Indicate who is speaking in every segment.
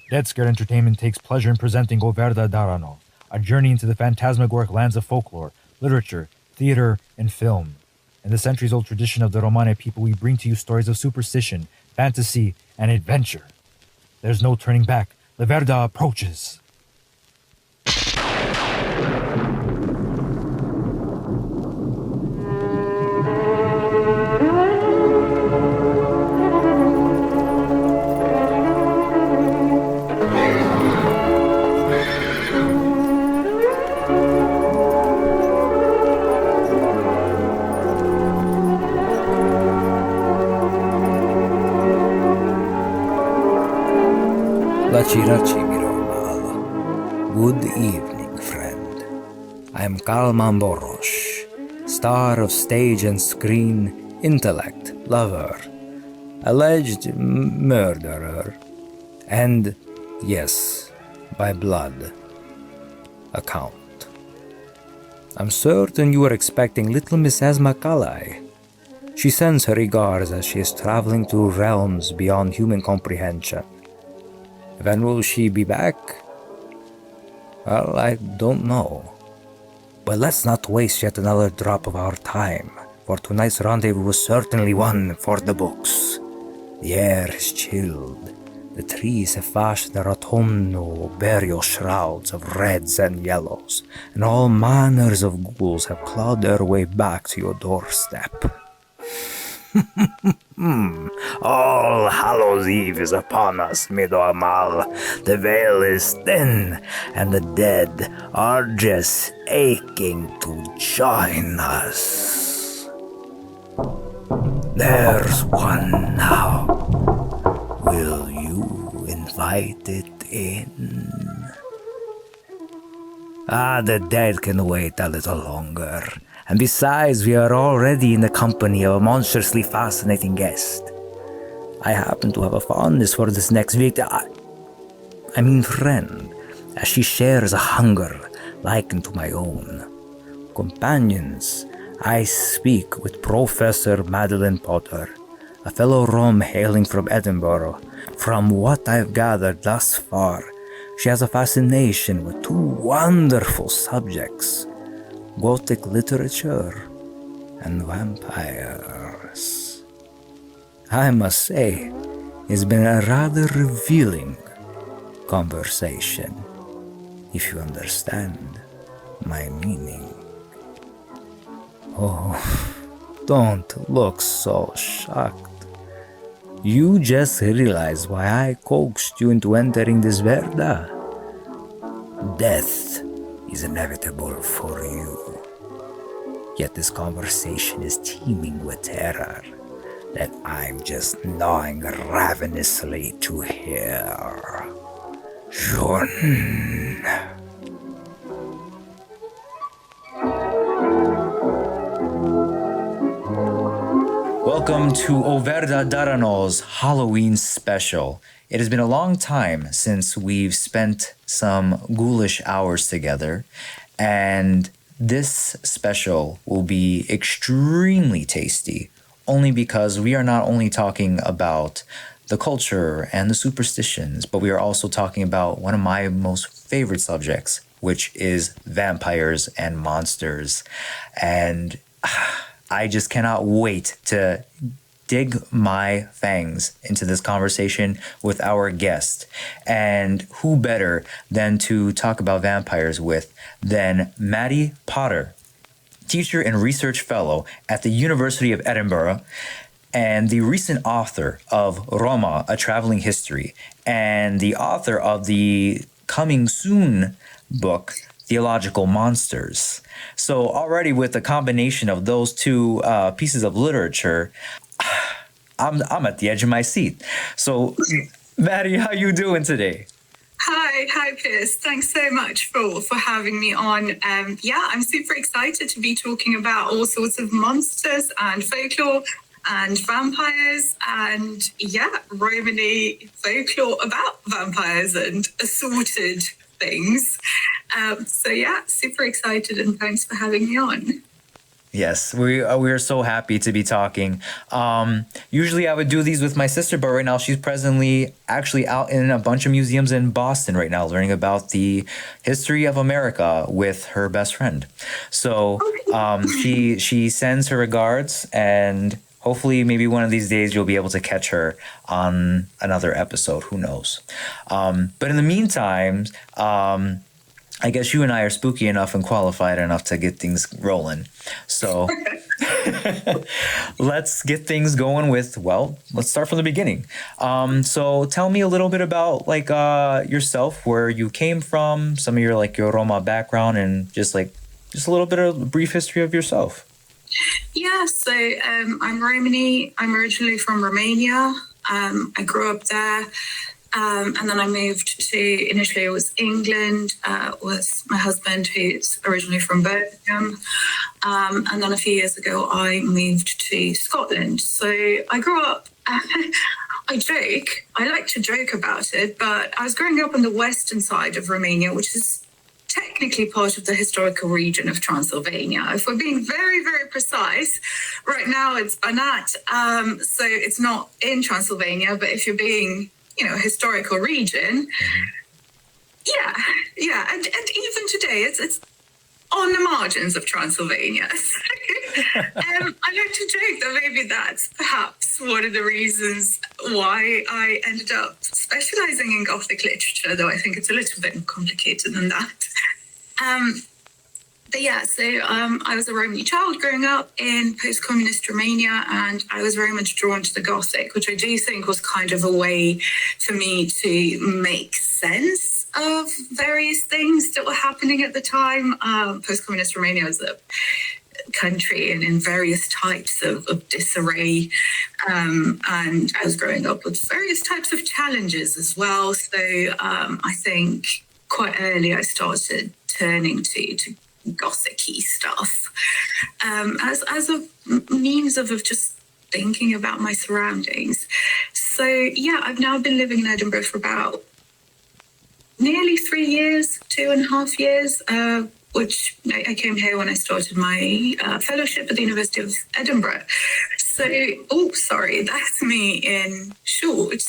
Speaker 1: Dead Scared Entertainment takes pleasure in presenting Verda Darano, a journey into the phantasmagoric lands of folklore, literature, theater, and film. In the centuries-old tradition of the Romani people, we bring to you stories of superstition, fantasy, and adventure. There's no turning back. The Verda approaches.
Speaker 2: Latchi Ratyi Miro Amal. Good evening, friend. I am Kalman Boross, star of stage and screen, intellect, lover, alleged murderer, and, yes, by blood, a count. I'm certain you are expecting little Miss Esma Kallai. She sends her regards as she is traveling to realms beyond human comprehension. When will she be back? Well, I don't know. But let's not waste yet another drop of our time, for tonight's rendezvous was certainly one for the books. The air is chilled. The trees have fashioned their autumnal burial shrouds of reds and yellows, and all manners of ghouls have clawed their way back to your doorstep. All Hallows Eve is upon us, Miro Amal. The veil is thin, and the dead are just aching to join us. There's one now. Will you invite it in? The dead can wait a little longer. And besides, we are already in the company of a monstrously fascinating guest. I happen to have a fondness for this next vict. I mean friend, as she shares a hunger likened to my own. Companions, I speak with Professor Madeline Potter, a fellow Rom hailing from Edinburgh. From what I've gathered thus far, she has a fascination with two wonderful subjects: Gothic literature and vampires. I must say, it's been a rather revealing conversation, if you understand my meaning. Oh, don't look so shocked. You just realized why I coaxed you into entering this Verda. Death is inevitable for you. Yet this conversation is teeming with terror that I'm just gnawing ravenously to hear. Shun.
Speaker 3: Welcome to Verda Darano's Halloween special. It has been a long time since we've spent some ghoulish hours together, and this special will be extremely tasty, only because we are not only talking about the culture and the superstitions, but we are also talking about one of my most favorite subjects, which is vampires and monsters. And I just cannot wait to dig my fangs into this conversation with our guest. And who better than to talk about vampires with than Maddie Potter, teacher and research fellow at the University of Edinburgh, and the recent author of Roma, A Traveling History, and the author of the coming soon book, Theological Monsters. So already with the combination of those two pieces of literature, I'm at the edge of my seat. So, Maddie, how you doing today?
Speaker 4: Hi, Piers. Thanks so much for having me on. I'm super excited to be talking about all sorts of monsters and folklore and vampires and Romany folklore about vampires and assorted things. Super excited, and thanks for having me on.
Speaker 3: Yes, we are so happy to be talking. Usually I would do these with my sister, but right now she's presently actually out in a bunch of museums in Boston right now, learning about the history of America with her best friend. So she sends her regards, and hopefully maybe one of these days you'll be able to catch her on another episode. Who knows? But in the meantime, I guess you and I are spooky enough and qualified enough to get things rolling. So let's get things going with, well, let's start from the beginning. So tell me a little bit about like yourself, where you came from, some of your like your Roma background, and just a little bit of a brief history of yourself.
Speaker 4: Yeah, so I'm Romany. I'm originally from Romania. I grew up there. And then I moved to, initially it was England, with my husband, who's originally from Birmingham. And then a few years ago, I moved to Scotland. So I grew up, I like to joke about it, but I was growing up on the western side of Romania, which is technically part of the historical region of Transylvania. If we're being very, very precise, right now it's Banat. So it's not in Transylvania, but if you're being historical region. Yeah. And even today, it's on the margins of Transylvania. I like to joke that maybe that's perhaps one of the reasons why I ended up specializing in Gothic literature, though I think it's a little bit more complicated than that. But yeah, so I was a Romany child growing up in post-communist Romania, and I was very much drawn to the Gothic, which I do think was kind of a way for me to make sense of various things that were happening at the time. Post-communist Romania was a country and in various types of disarray, and I was growing up with various types of challenges as well. So I think quite early I started turning to Gothic-y stuff as a means of just thinking about my surroundings. So yeah, I've now been living in Edinburgh for about nearly 3 years, 2.5 years, which I came here when I started my fellowship at the University of Edinburgh. So, that's me in short.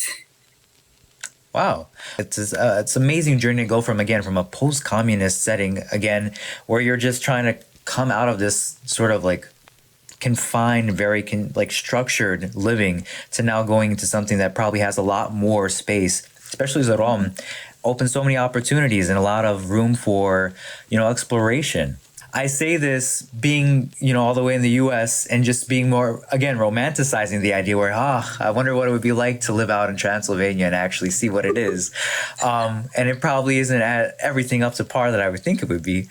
Speaker 3: Wow. It's an amazing journey to go from a post-communist setting, again, where you're just trying to come out of this sort of like confined, very structured living, to now going into something that probably has a lot more space, especially as a Rom, opens so many opportunities and a lot of room for, exploration. I say this being, all the way in the US and just being more, again, romanticizing the idea where, I wonder what it would be like to live out in Transylvania and actually see what it is. And it probably isn't everything up to par that I would think it would be.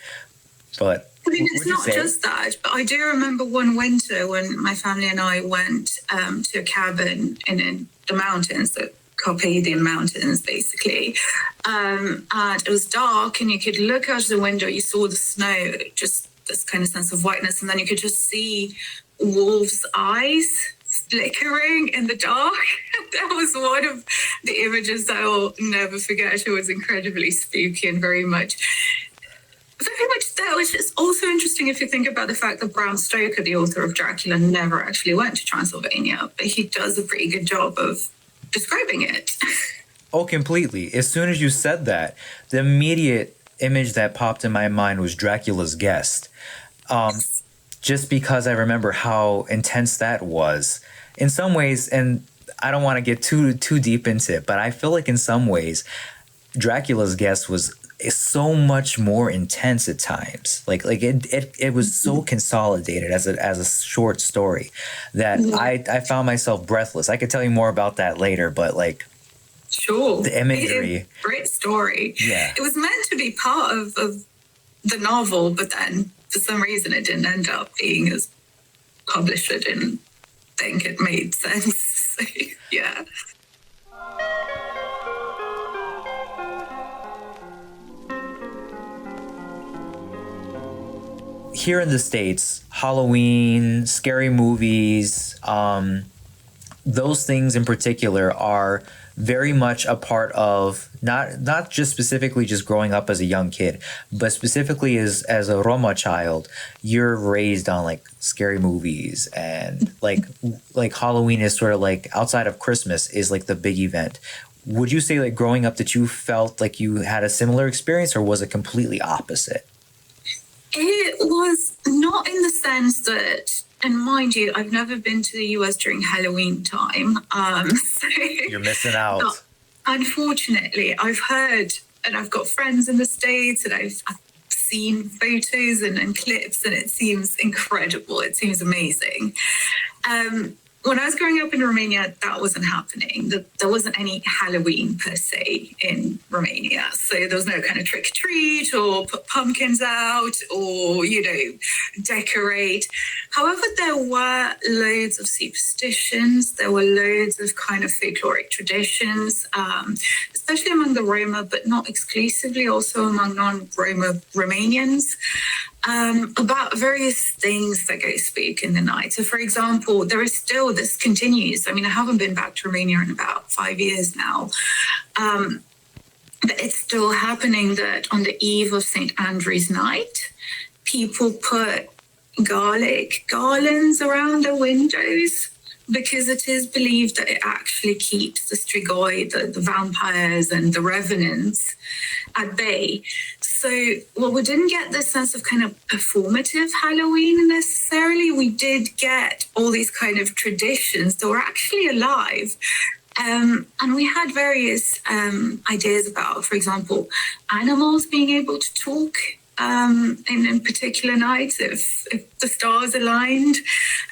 Speaker 3: But
Speaker 4: I mean, it's not just that, but I do remember one winter when my family and I went to a cabin in the mountains, the Carpathian Mountains, basically. And it was dark, and you could look out the window, you saw the snow, just this kind of sense of whiteness, and then you could just see wolves' eyes flickering in the dark. That was one of the images that I'll never forget. It was incredibly spooky and very much that, which is also interesting if you think about the fact that Bram Stoker, the author of Dracula, never actually went to Transylvania, but he does a pretty good job of describing it.
Speaker 3: Oh, completely. As soon as you said that, the immediate image that popped in my mind was Dracula's Guest. Just because I remember how intense that was. In some ways, and I don't want to get too deep into it, but I feel like in some ways, Dracula's Guest is so much more intense at times. Like it was so consolidated as a short story that I found myself breathless. I could tell you more about that later, but
Speaker 4: sure,
Speaker 3: the imagery,
Speaker 4: great story.
Speaker 3: Yeah,
Speaker 4: it was meant to be part of the novel, but then for some reason it didn't end up being as published. I didn't think it made sense. Yeah.
Speaker 3: Here in the States, Halloween, scary movies, those things in particular are very much a part of not just specifically just growing up as a young kid, but specifically as a Roma child, you're raised on like scary movies, and like Halloween is sort of like outside of Christmas is like the big event. Would you say like growing up that you felt like you had a similar experience, or was it completely opposite?
Speaker 4: It was not in the sense that, and mind you, I've never been to the US during Halloween time. So
Speaker 3: You're missing out.
Speaker 4: But unfortunately, I've heard, and I've got friends in the States, and I've seen photos and clips, and it seems incredible. It seems amazing. When I was growing up in Romania, that wasn't happening. There wasn't any Halloween per se in Romania. So there was no kind of trick or treat or put pumpkins out or, decorate. However, there were loads of superstitions. There were loads of kind of folkloric traditions, especially among the Roma, but not exclusively, also among non-Roma Romanians. About various things that go spook in the night. So, for example, this continues. I mean, I haven't been back to Romania in about 5 years now. But it's still happening that on the eve of St. Andrew's night, people put garlic garlands around their windows because it is believed that it actually keeps the strigoi, the vampires and the revenants at bay. So, we didn't get this sense of kind of performative Halloween necessarily. We did get all these kind of traditions that were actually alive. And we had various ideas about, for example, animals being able to talk in particular nights if the stars aligned.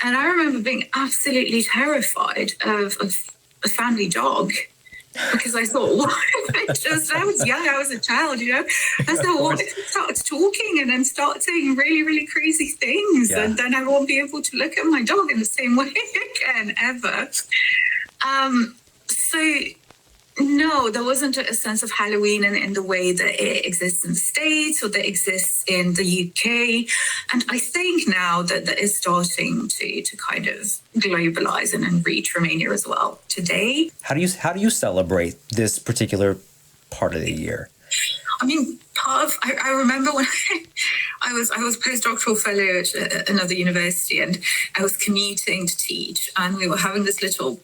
Speaker 4: And I remember being absolutely terrified of a family dog. Because I thought, I was young, I was a child, I thought, what if it starts talking and then starts saying really, really crazy things? Yeah. And then I won't be able to look at my dog in the same way again, ever. So, no, there wasn't a sense of Halloween in the way that it exists in the States or that exists in the UK. And I think now that is starting to kind of globalize and reach Romania as well today.
Speaker 3: How do you celebrate this particular part of the year?
Speaker 4: I mean, I remember when I was postdoctoral fellow at another university, and I was commuting to teach, and we were having this little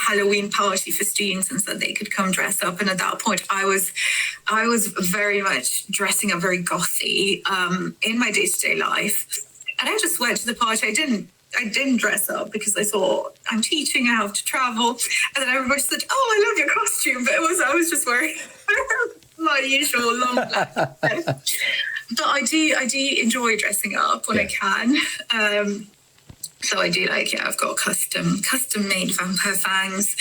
Speaker 4: Halloween party for students and so they could come dress up. And at that point, I was very much dressing up very gothy in my day-to-day life. And I just went to the party. I didn't dress up because I thought, I'm teaching, I have to travel. And then everybody said, "Oh, I love your costume." But I was just wearing my usual long black dress. But I do enjoy dressing up when I can. So I do I've got custom made vampire fangs.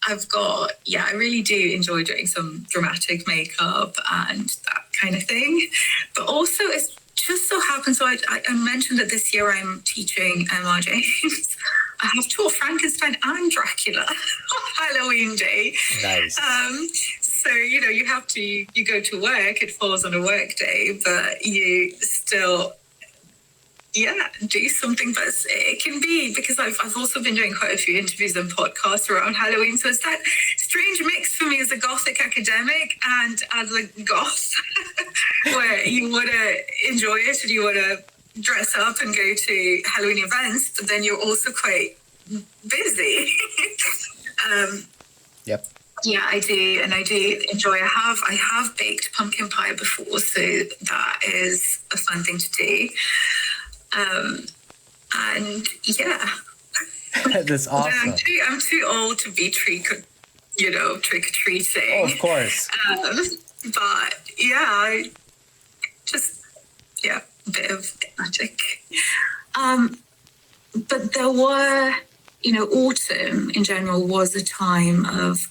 Speaker 4: I've got, I really do enjoy doing some dramatic makeup and that kind of thing. But also it's just so happens, so I mentioned that this year I'm teaching MR James. I have taught Frankenstein and Dracula on Halloween Day. Nice. So, you go to work, it falls on a work day, but you still do something. But it can be, because I've also been doing quite a few interviews and podcasts around Halloween, so it's that strange mix for me as a Gothic academic and as a goth where you want to enjoy it and you want to dress up and go to Halloween events, but then you're also quite busy.
Speaker 3: Yep.
Speaker 4: Yeah, I do, and I do enjoy. I have baked pumpkin pie before, so that is a fun thing to do. And
Speaker 3: that's awesome.
Speaker 4: I'm too old to be trick or treating.
Speaker 3: Oh, of course.
Speaker 4: But I just a bit of magic. But there were, autumn in general was a time of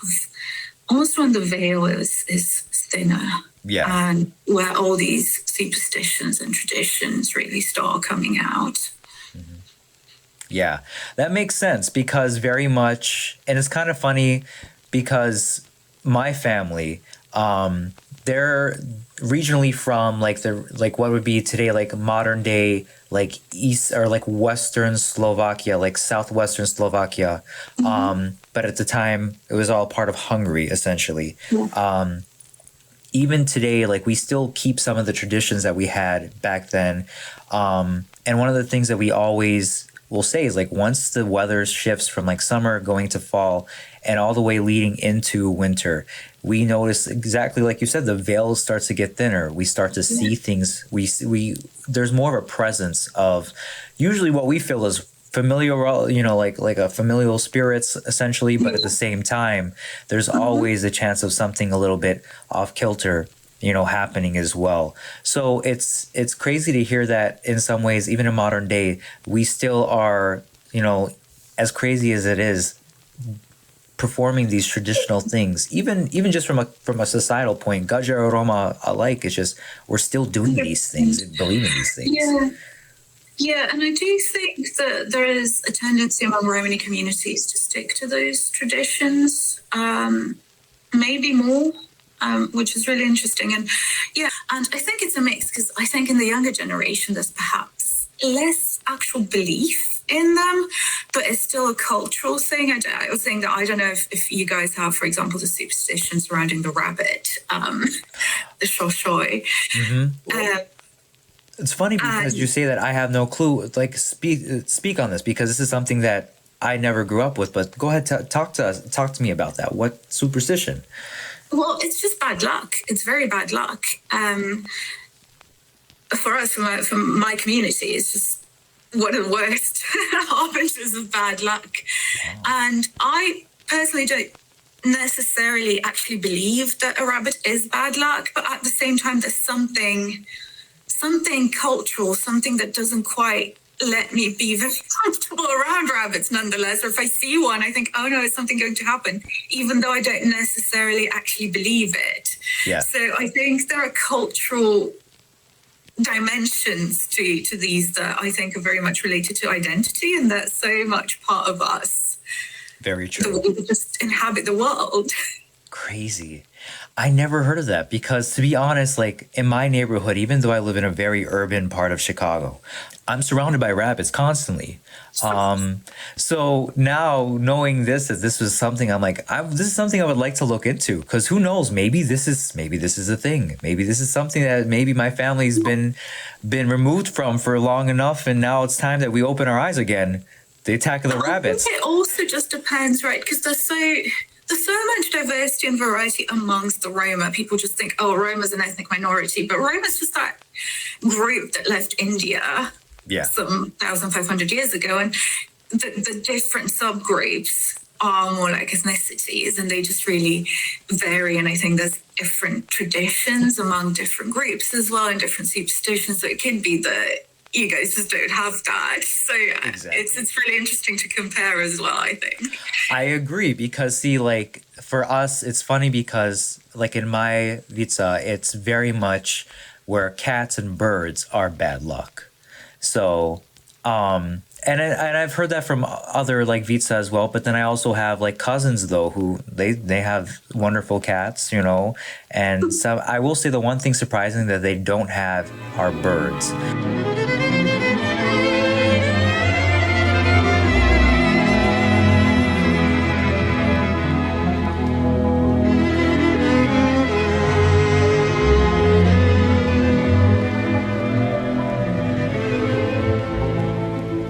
Speaker 4: almost when the veil is thinner.
Speaker 3: Yeah.
Speaker 4: And where all these superstitions and traditions really start coming out.
Speaker 3: Mm-hmm. Yeah, that makes sense, because very much, and it's kind of funny because my family, they're regionally from like what would be today like modern day like east or like western Slovakia, like southwestern Slovakia. But at the time it was all part of Hungary essentially. Even today, like we still keep some of the traditions that we had back then. And one of the things that we always will say is like once the weather shifts from like summer going to fall and all the way leading into winter, we notice exactly like you said, the veil starts to get thinner. We start to see things. We there's more of a presence of usually what we feel is familial, you know, like a familial spirits essentially, but at the same time, there's always a chance of something a little bit off kilter, you know, happening as well. So it's crazy to hear that in some ways, even in modern day, we still are, you know, as crazy as it is, performing these traditional things, even just from a societal point, Gadje or Roma alike, it's just we're still doing these things and believing these things.
Speaker 4: Yeah, and I do think that there is a tendency among Romani communities to stick to those traditions, maybe more, which is really interesting. And and I think it's a mix because I think in the younger generation there's perhaps less actual belief in them, but it's still a cultural thing. I was saying that I don't know if you guys have, for example, the superstition surrounding the rabbit, the shoshoi.
Speaker 3: It's funny because you say that I have no clue. Like speak on this because this is something that I never grew up with. But go ahead, talk to me about that. What superstition?
Speaker 4: Well, it's just bad luck. It's very bad luck. For us, from my community, it's just one of the worst harbingers of bad luck. Wow. And I personally don't necessarily actually believe that a rabbit is bad luck, but at the same time, there's something cultural, something that doesn't quite let me be very comfortable around rabbits nonetheless. Or if I see one, I think, oh no, is something going to happen, even though I don't necessarily actually believe it.
Speaker 3: Yeah.
Speaker 4: So I think there are cultural dimensions to these that I think are very much related to identity, and that's so much part of us.
Speaker 3: Very true.
Speaker 4: The way we just inhabit the world.
Speaker 3: Crazy. I never heard of that because, to be honest, like in my neighborhood, even though I live in a very urban part of Chicago, I'm surrounded by rabbits constantly. So now knowing this, that this was something I'm like, this is something I would like to look into because who knows, maybe this is a thing. Maybe this is something that maybe my family's been removed from for long enough. And now it's time that we open our eyes again. The attack of the rabbits.
Speaker 4: It also just depends, right? Because there's so much diversity and variety amongst the Roma. People just think, oh, Roma's an ethnic minority, but Roma's just that group that left India some 1,500 years ago, and the different subgroups are more like ethnicities, and they just really vary. And I think there's different traditions among different groups as well, and different superstitions. So it could be that you guys just don't have that. So exactly. It's really interesting to compare as well, I think.
Speaker 3: I agree because see, like for us, it's funny because like in my vitsa, it's very much where cats and birds are bad luck. So, and I've heard that from other like vitsa as well. But then I also have like cousins though who they have wonderful cats, you know. And so I will say the one thing surprising that they don't have are birds.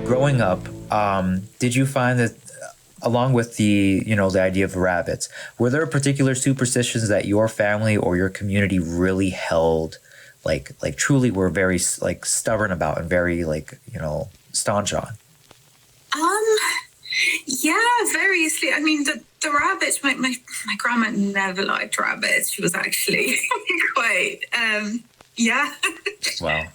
Speaker 3: Growing up, did you find that along with the idea of rabbits, were there particular superstitions that your family or your community really held, like truly were very like stubborn about and very staunch on?
Speaker 4: Yeah, variously. I mean, the rabbits, my grandma never liked rabbits. She was actually quite,
Speaker 3: Wow.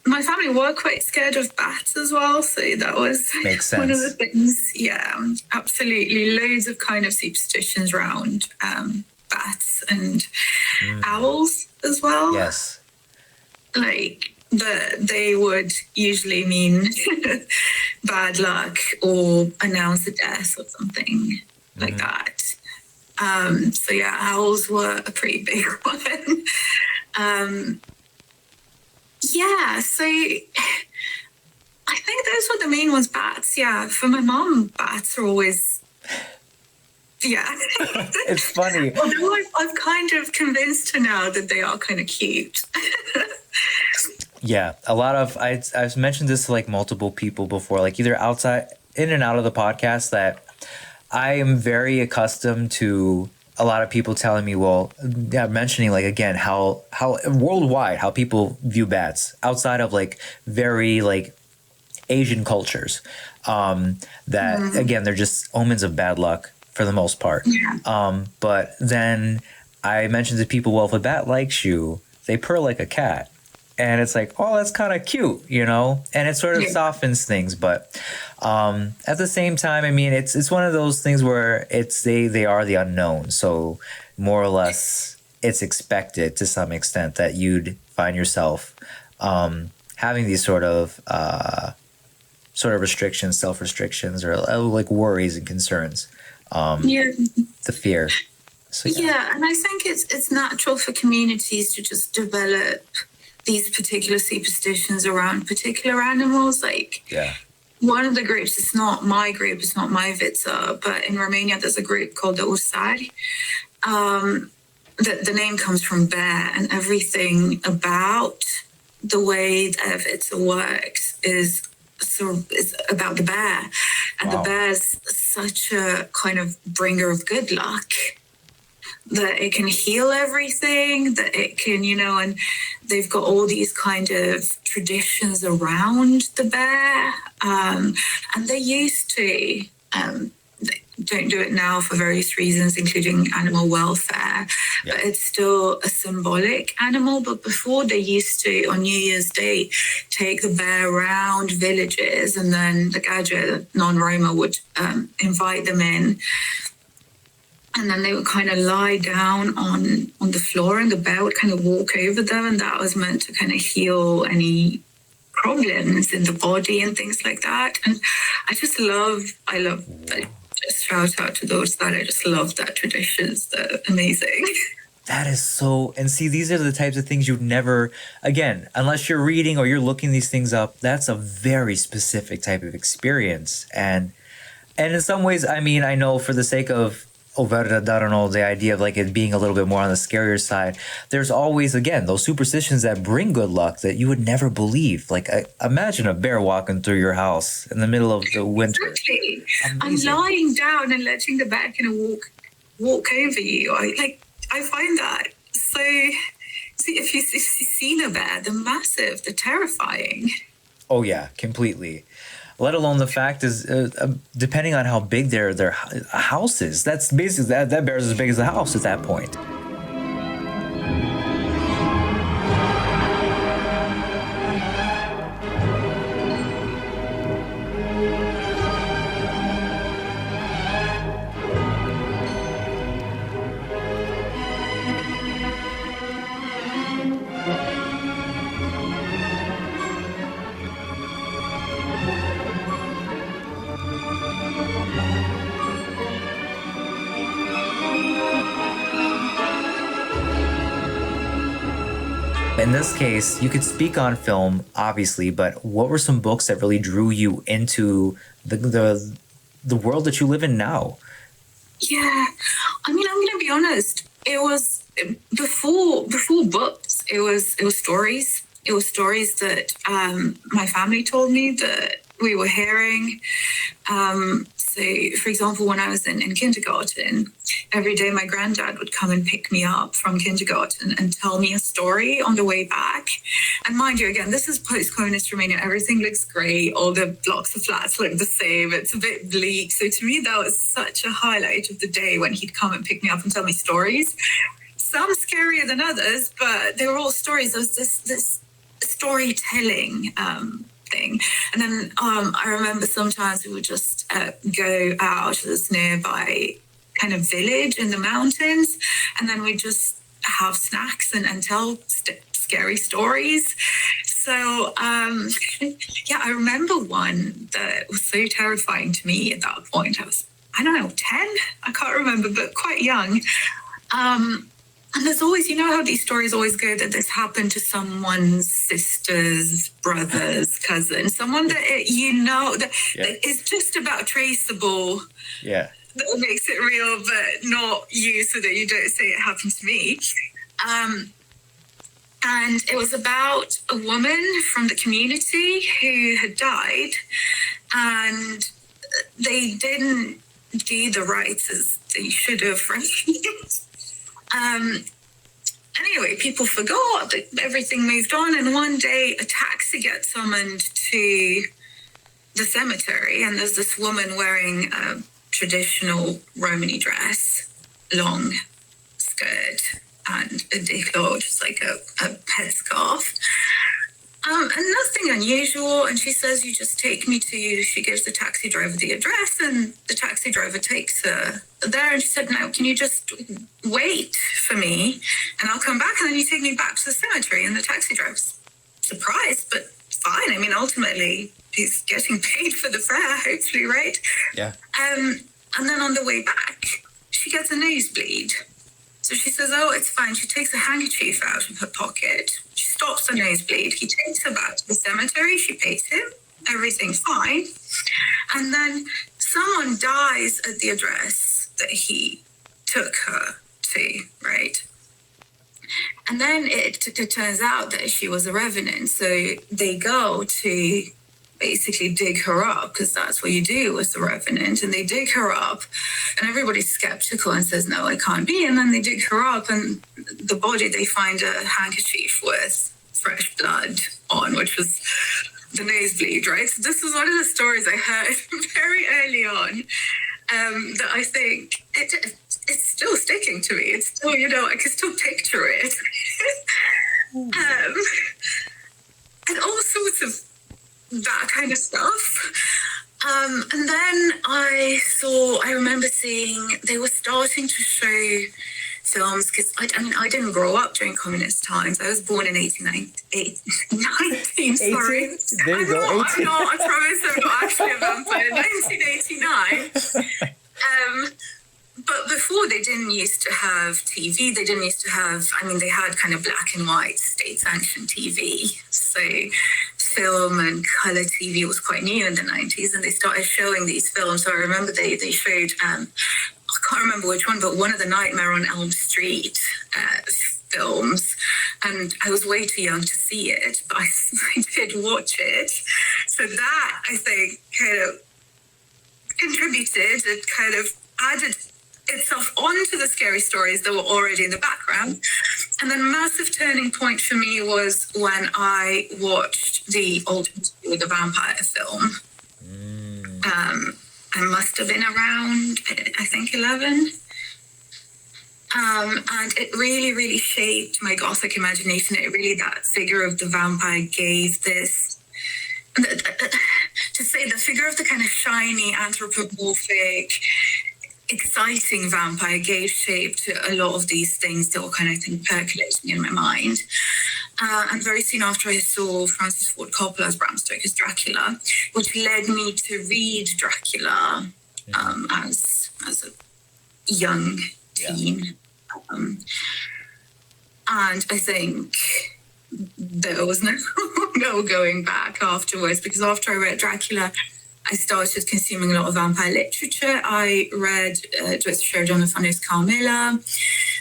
Speaker 4: My family were quite scared of bats as well, so that was one of the things. Yeah, absolutely. Loads of kind of superstitions around bats and owls as well.
Speaker 3: Yes.
Speaker 4: Like they would usually mean bad luck or announce a death or something like that. So yeah, owls were a pretty big one. Yeah, so I think those were the main ones. Bats, yeah. For my mom, bats are always, yeah.
Speaker 3: It's funny.
Speaker 4: Although I've kind of convinced her now that they are kind of cute.
Speaker 3: Yeah, a lot of I've mentioned this to like multiple people before, like either outside, in and out of the podcast, that I am very accustomed to a lot of people telling me, well, yeah, mentioning like again how worldwide how people view bats outside of like very like Asian cultures, that again they're just omens of bad luck for the most part. But then I mentioned to people, well, if a bat likes you, they purr like a cat. And it's like, oh, that's kind of cute, you know? And it sort of softens things. But at the same time, I mean, it's one of those things where they are the unknown. So more or less, it's expected to some extent that you'd find yourself having these sort of restrictions, self-restrictions, or like worries and concerns. The fear. So,
Speaker 4: yeah, and I think it's natural for communities to just develop these particular superstitions around particular animals. Like, one of the groups, it's not my group, it's not my vitsa, but in Romania there's a group called the Ursari. The name comes from bear, and everything about the way that vitsa works is about the bear. And the bear's such a kind of bringer of good luck that it can heal everything, that it can, you know, and they've got all these kind of traditions around the bear. And they used to, they don't do it now for various reasons, including animal welfare, but it's still a symbolic animal. But before, they used to, on New Year's Day, take the bear around villages, and then the Gadje, non-Roma, would invite them in. And then they would kind of lie down on the floor, and the bear would kind of walk over them, and that was meant to kind of heal any problems in the body and things like that. And I love that. Just shout out to those that I just love that traditions. They're amazing.
Speaker 3: That is so, and see, these are the types of things you'd never, again, unless you're reading or you're looking these things up, that's a very specific type of experience. And in some ways, I mean, I know for the sake of Verda Darano, the idea of like it being a little bit more on the scarier side, there's always, again, those superstitions that bring good luck that you would never believe. Like, imagine a bear walking through your house in the middle of the winter.
Speaker 4: Exactly. I'm lying down and letting the bear kind of walk over you. I find that so. See, if you've seen a bear, they're massive, they're terrifying.
Speaker 3: Oh yeah, completely. Let alone the fact is, depending on how big their house is, that's basically that bear's as big as the house at that point. In this case, you could speak on film, obviously, but what were some books that really drew you into the world that you live in now?
Speaker 4: Yeah, I mean, I'm going to be honest. It was before books. It was stories. It was stories that my family told me that we were hearing. So, for example, when I was in kindergarten, every day my granddad would come and pick me up from kindergarten and tell me a story on the way back. And mind you, again, this is post-communist Romania. Everything looks great. All the blocks of flats look the same. It's a bit bleak. So to me, that was such a highlight of the day when he'd come and pick me up and tell me stories. Some scarier than others, but they were all stories. There was this storytelling thing. And then I remember sometimes we would just go out to this nearby kind of village in the mountains, and then we'd just have snacks and tell scary stories. So yeah, I remember one that was so terrifying to me at that point. I was I don't know, 10? I can't remember, but quite young. And there's always, you know how these stories always go that this happened to someone's sister's brother's cousin, someone that that is just about traceable.
Speaker 3: Yeah.
Speaker 4: That makes it real, but not you, so that you don't say it happened to me. And it was about a woman from the community who had died, and they didn't do the rites as they should have, right? Anyway, people forgot that everything moved on, and one day a taxi gets summoned to the cemetery, and there's this woman wearing a traditional Romany dress, long skirt, and a décolleté, just like a headscarf. And nothing unusual. And she says, you just take me to, she gives the taxi driver the address, and the taxi driver takes her there. And she said, now, can you just wait for me and I'll come back, and then you take me back to the cemetery? And the taxi driver's surprised, but fine. I mean, ultimately, he's getting paid for the fare, hopefully, right?
Speaker 3: Yeah.
Speaker 4: And then on the way back, she gets a nosebleed. So she says, oh, it's fine. She takes a handkerchief out of her pocket. She stops the nosebleed. He takes her back to the cemetery. She pays him. Everything's fine. And then someone dies at the address that he took her to, right? And then it turns out that she was a revenant. So they go to basically dig her up, because that's what you do with the revenant. And they dig her up, and everybody's skeptical and says, no, it can't be. And then they dig her up, and the body, they find a handkerchief with fresh blood on, which was the nosebleed, right? So this was one of the stories I heard very early on, that I think it's still sticking to me. It's still, I can still picture it. And all sorts of that kind of stuff. And then I remember seeing they were starting to show films, because I didn't grow up during communist times. I was born in 1919, sorry.
Speaker 3: There you go, 18.
Speaker 4: I promise I'm not actually a vampire. 1989. But before, they didn't used to have TV. They didn't used to have, they had kind of black and white state-sanctioned TV. So film and colour TV was quite new in the 90s, and they started showing these films. So I remember they showed, I can't remember which one, but one of the Nightmare on Elm Street films. And I was way too young to see it, but I did watch it. So that, I think, kind of contributed. It kind of added itself onto the scary stories that were already in the background. And then a massive turning point for me was when I watched the old Interview with the Vampire film. I must have been around, I think, 11. And it really, really shaped my Gothic imagination. That figure of the vampire gave this, to say the figure of the kind of shiny, anthropomorphic, exciting vampire gave shape to a lot of these things that were kind of percolating in my mind. And very soon after, I saw Francis Ford Coppola's Bram Stoker's Dracula, which led me to read Dracula as a young teen. And I think there was no going back afterwards, because after I read Dracula, I started consuming a lot of vampire literature. I read Joyce Sheridan of Fondness Carmilla.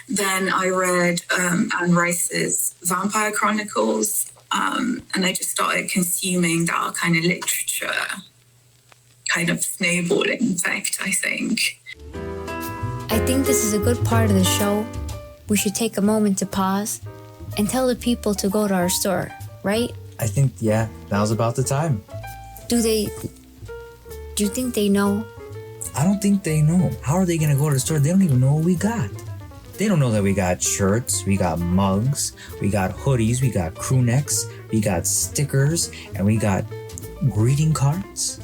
Speaker 4: Then I read Anne Rice's Vampire Chronicles. And I just started consuming that kind of literature, kind of snowballing effect, I think.
Speaker 5: I think this is a good part of the show. We should take a moment to pause and tell the people to go to our store, right?
Speaker 3: I think, now's about the time.
Speaker 5: Do you think they know?
Speaker 2: I don't think they know. How are they going to go to the store? They don't even know what we got. They don't know that we got shirts, we got mugs, we got hoodies, we got crew necks, we got stickers, and we got greeting cards.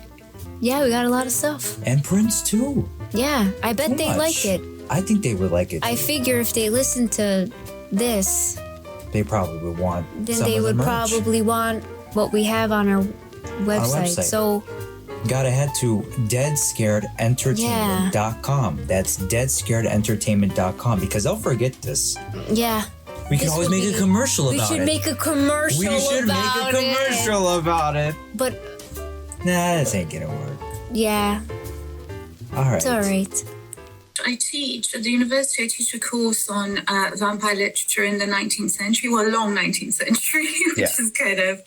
Speaker 5: Yeah, we got a lot of stuff.
Speaker 2: And prints too.
Speaker 5: Yeah, I bet they'd like it.
Speaker 2: I think they would like it too.
Speaker 5: I figure if they listen to this,
Speaker 2: they probably would want
Speaker 5: then they would probably want what we have on our website. So
Speaker 3: gotta head to deadscaredentertainment.com. That's deadscaredentertainment.com, because they'll forget this.
Speaker 5: Yeah.
Speaker 3: We can always make a commercial about it.
Speaker 5: We should make a commercial
Speaker 3: about it.
Speaker 5: But
Speaker 3: nah, this ain't gonna work.
Speaker 5: yeah.
Speaker 3: All right.
Speaker 5: It's all right.
Speaker 4: I teach at the university. I teach a course on vampire literature in the 19th century, long 19th century, which is kind of,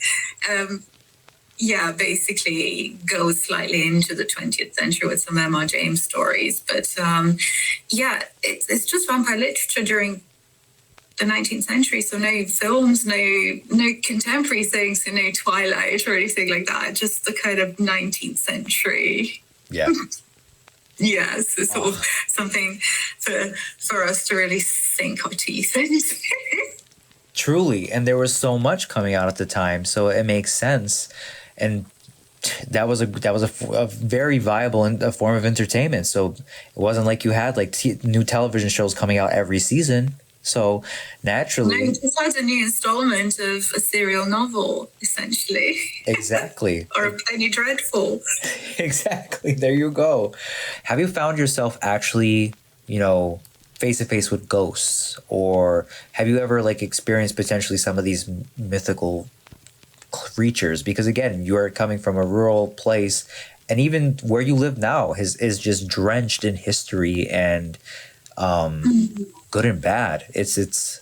Speaker 4: basically goes slightly into the 20th century with some M.R. James stories. But it's just vampire literature during the 19th century. So no films, no contemporary things, so no Twilight or anything like that. Just the kind of 19th century.
Speaker 3: Yeah.
Speaker 4: Yes, it's sort of something for us to really sink our teeth into.
Speaker 3: Truly, and there was so much coming out at the time, so it makes sense, and that was a very viable form of entertainment. So it wasn't like you had like new television shows coming out every season. So naturally,
Speaker 4: no, just had a new installment of a serial novel, essentially.
Speaker 3: Exactly.
Speaker 4: Or a Penny Dreadful.
Speaker 3: Exactly. There you go. Have you found yourself actually, face to face with ghosts, or have you ever experienced potentially some of these mythical creatures? Because again, you are coming from a rural place, and even where you live now is just drenched in history and good and bad. It's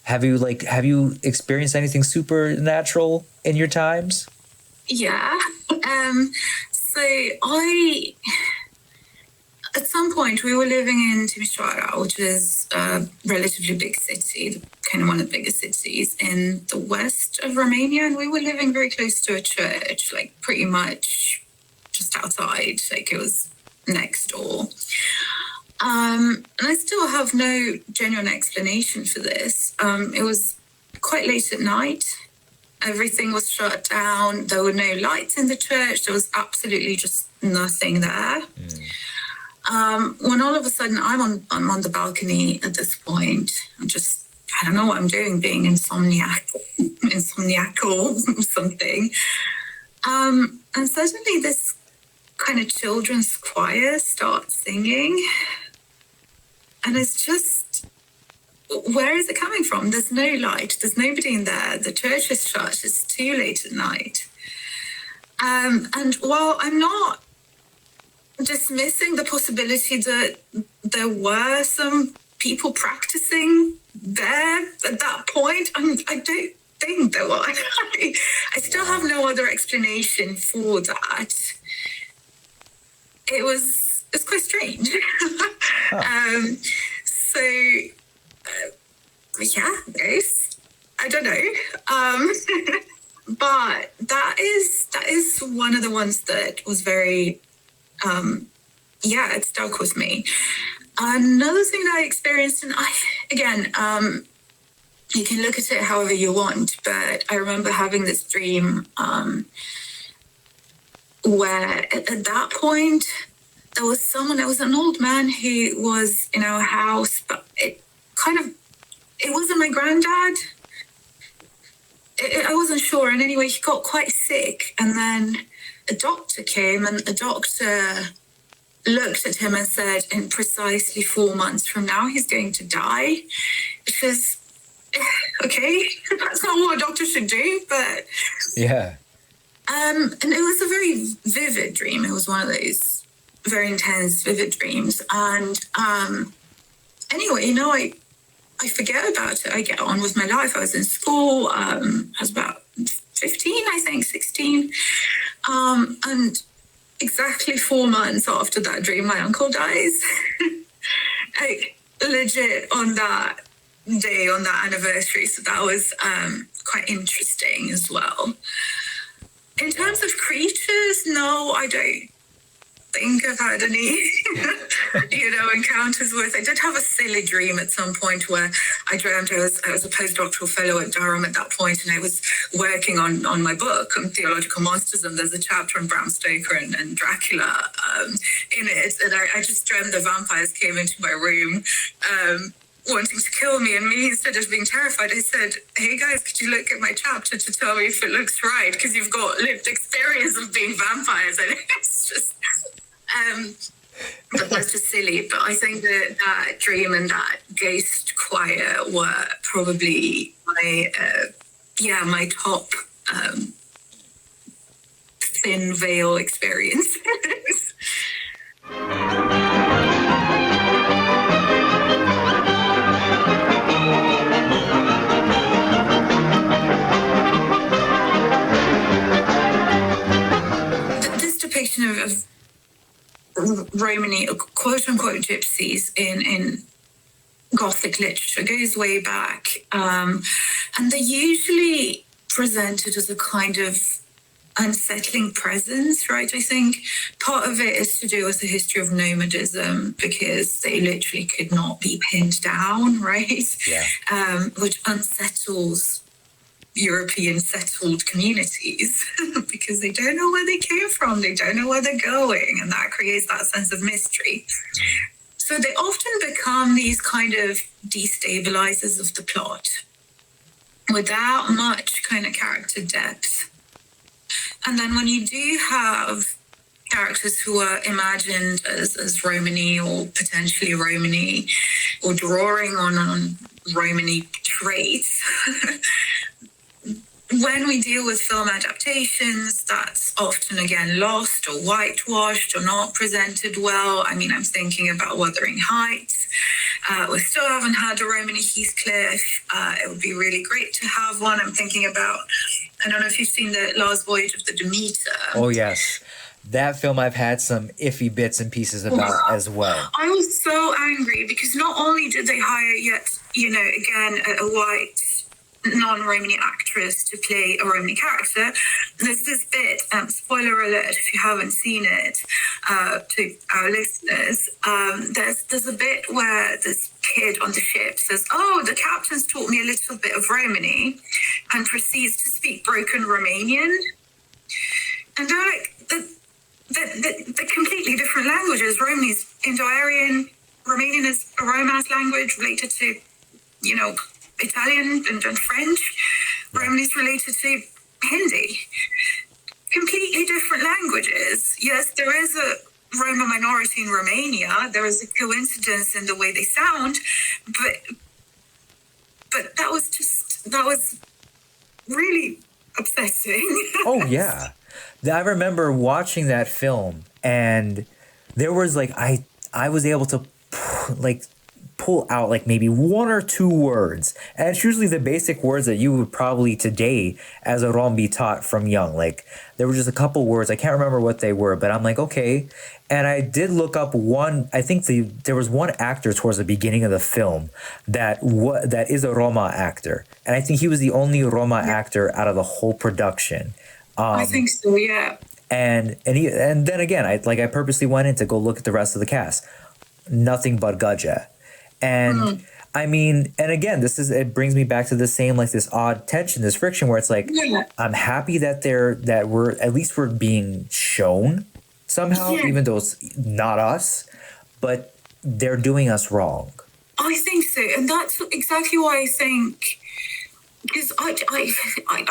Speaker 3: have you experienced anything supernatural in your times?
Speaker 4: Yeah. So at some point we were living in Timișoara, which is a relatively big city, kind of one of the biggest cities in the west of Romania, and we were living very close to a church, pretty much just outside, it was next door. And I still have no genuine explanation for this. It was quite late at night. Everything was shut down. There were no lights in the church. There was absolutely just nothing there. When all of a sudden I'm on the balcony at this point, I don't know what I'm doing, being insomniacal or something. And suddenly this kind of children's choir starts singing. And it's just, where is it coming from? There's no light. There's nobody in there. The church is shut. It's too late at night. And while I'm not dismissing the possibility that there were some people practicing there at that point, I don't think there were. I still have no other explanation for that. It's quite strange. Ghosts. I don't know. But that is one of the ones that was very, it stuck with me. Another thing that I experienced, and you can look at it however you want, but I remember having this dream where at that point, there was an old man who was in our house, but it wasn't my granddad. I wasn't sure. And anyway, he got quite sick. And then a doctor came, and the doctor looked at him and said, in precisely 4 months from now, he's going to die. Which is, okay, that's not what a doctor should do, but...
Speaker 3: Yeah.
Speaker 4: And it was a very vivid dream. It was one of those very intense, vivid dreams. And anyway, I forget about it. I get on with my life. I was in school. I was about 15, I think, 16. And exactly 4 months after that dream, my uncle dies. Legit on that day, on that anniversary. So that was quite interesting as well. In terms of creatures, no, I don't think I've had any, encounters with. I did have a silly dream at some point where I dreamt I was a postdoctoral fellow at Durham at that point, and I was working on my book on theological monsters, and there's a chapter on Bram Stoker and Dracula in it, and I just dreamt the vampires came into my room. wanting to kill me, and me, instead of being terrified, I said, hey guys, could you look at my chapter to tell me if it looks right, because you've got lived experience of being vampires. I think it's just but that's just silly. But I think that that dream and that ghost choir were probably my top thin veil experiences. This depiction of Romany, quote unquote, gypsies in Gothic literature goes way back, and they're usually presented as a kind of unsettling presence, right? I think part of it is to do with the history of nomadism, because they literally could not be pinned down, right?
Speaker 3: Yeah.
Speaker 4: Which unsettles European settled communities because they don't know where they came from, they don't know where they're going, and that creates that sense of mystery. So they often become these kind of destabilizers of the plot without much kind of character depth. And then when you do have characters who are imagined as Romany or potentially Romany or drawing on Romany traits, when we deal with film adaptations, that's often again lost or whitewashed or not presented well. I mean, I'm thinking about Wuthering Heights. We still haven't had a Romany Heathcliff. It would be really great to have one. I'm thinking about, I don't know if you've seen the Last Voyage of the Demeter.
Speaker 3: Oh, yes. That film I've had some iffy bits and pieces about as well.
Speaker 4: I was so angry because not only did they hire yet, again, a white non-Romany actress to play a Romany character. There's this bit, spoiler alert if you haven't seen it, to our listeners, there's a bit where this kid on the ship says, oh, the captain's taught me a little bit of Romany, and proceeds to speak broken Romanian. And they're like, the completely different languages. Romany is Indo-Aryan, Romanian is a Romance language related to, Italian and French. Romany is related to Hindi. Completely different languages. Yes, there is a Roma minority in Romania. There is a coincidence in the way they sound, but that was really upsetting.
Speaker 3: Oh, yeah. I remember watching that film, and there was I was able to pull out maybe one or two words, and it's usually the basic words that you would probably today as a Rom be taught from young. There were just a couple words, I can't remember what they were, but I'm like, okay. And I did look up one. I think there was one actor towards the beginning of the film that is a Roma actor, and I think he was the only Roma actor out of the whole production.
Speaker 4: I think so, yeah.
Speaker 3: And then again, I purposely went in to go look at the rest of the cast. Nothing but Gadje. And I mean, and again, it brings me back to the same, this odd tension, this friction where it's I'm happy that we're being shown somehow, even though it's not us, but they're doing us wrong.
Speaker 4: I think so. And that's exactly why I think, because I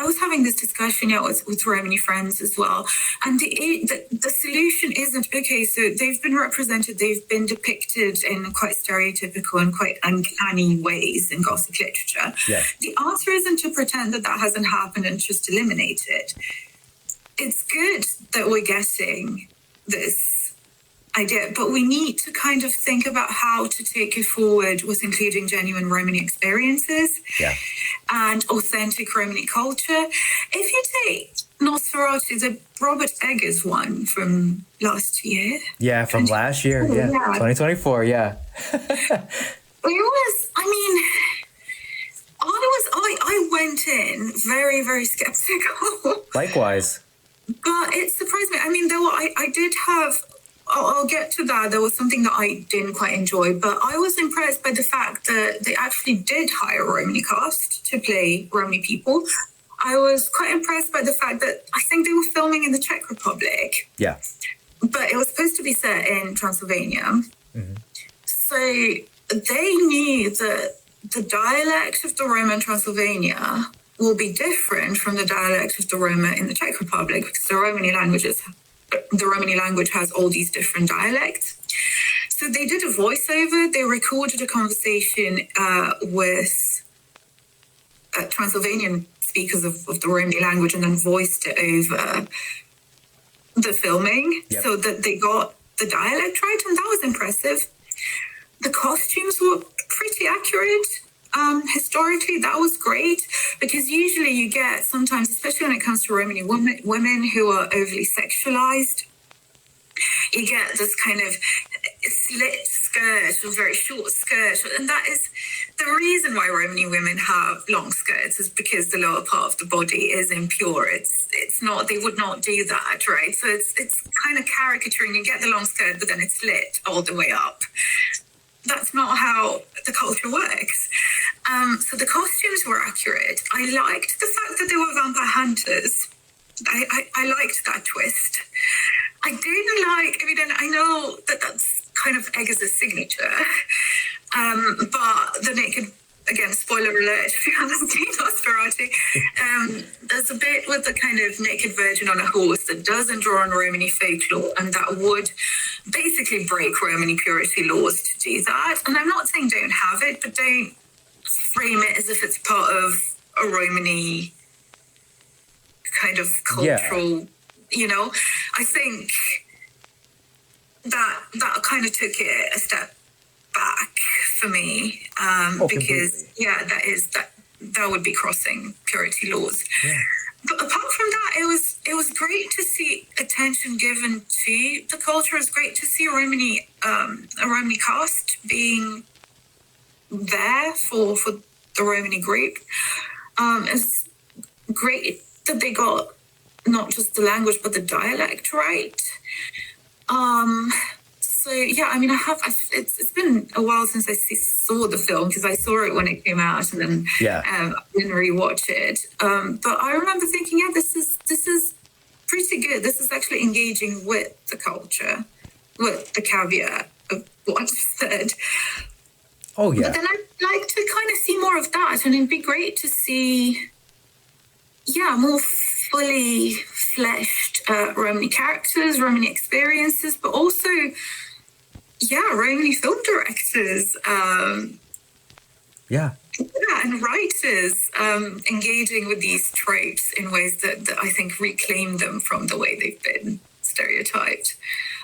Speaker 4: was having this discussion with Romany friends as well, and the solution isn't, okay, so they've been represented, they've been depicted in quite stereotypical and quite uncanny ways in Gothic literature.
Speaker 3: Yeah.
Speaker 4: The answer isn't to pretend that hasn't happened and just eliminate it. It's good that we're getting this idea, but we need to kind of think about how to take it forward with including genuine Romany experiences and authentic Romany culture. If you take Nosferatu, the Robert Eggers one from last year.
Speaker 3: Yeah, from last year, 2024, yeah.
Speaker 4: I went in very, very skeptical.
Speaker 3: Likewise.
Speaker 4: But it surprised me. I mean, I did have, I'll get to that. There was something that I didn't quite enjoy, but I was impressed by the fact that they actually did hire a Romany cast to play Romany people. I was quite impressed by the fact that I think they were filming in the Czech Republic.
Speaker 3: Yeah.
Speaker 4: But it was supposed to be set in Transylvania. Mm-hmm. So they knew that the dialect of the Roma in Transylvania will be different from the dialect of the Roma in the Czech Republic, because the Romany language has all these different dialects. So they did a voiceover. They recorded a conversation with Transylvanian speakers of the Romany language and then voiced it over the filming so that they got the dialect right, and that was impressive. The costumes were pretty accurate. Historically, that was great, because usually you get sometimes, especially when it comes to Romany women who are overly sexualized, you get this kind of slit skirt or very short skirt. And that is the reason why Romany women have long skirts, is because the lower part of the body is impure. It's not, they would not do that, right? So it's kind of caricaturing. You get the long skirt, but then it's lit all the way up. That's not how the culture works. So the costumes were accurate. I liked the fact that they were vampire hunters. I liked that twist. I didn't like, I mean, and I know that that's kind of Eggers' signature, but the naked, again, spoiler alert, if you haven't seen Nosferatu, there's a bit with the kind of naked virgin on a horse that doesn't draw on Romany folklore, and that would basically break Romany purity laws to do that. And I'm not saying don't have it, but don't frame it as if it's part of a Romany kind of cultural, you know. I think that kind of took it a step back for me, because that would be crossing purity laws. Yeah. But apart from that, it was great to see attention given to the culture. It was great to see a Romany cast being there for the Romany group. It's great that they got not just the language but the dialect right. So yeah, I mean, it's been a while since I saw the film, because I saw it when it came out and then I didn't rewatch it. But I remember thinking, yeah, this is pretty good. This is actually engaging with the culture, with the caveat of what I said.
Speaker 2: Oh yeah.
Speaker 4: But then I'd like to kind of see more of that, and it'd be great to see, more fully fleshed Romany characters, Romany experiences, but also, Romany film directors. And writers engaging with these tropes in ways that I think reclaim them from the way they've been stereotyped.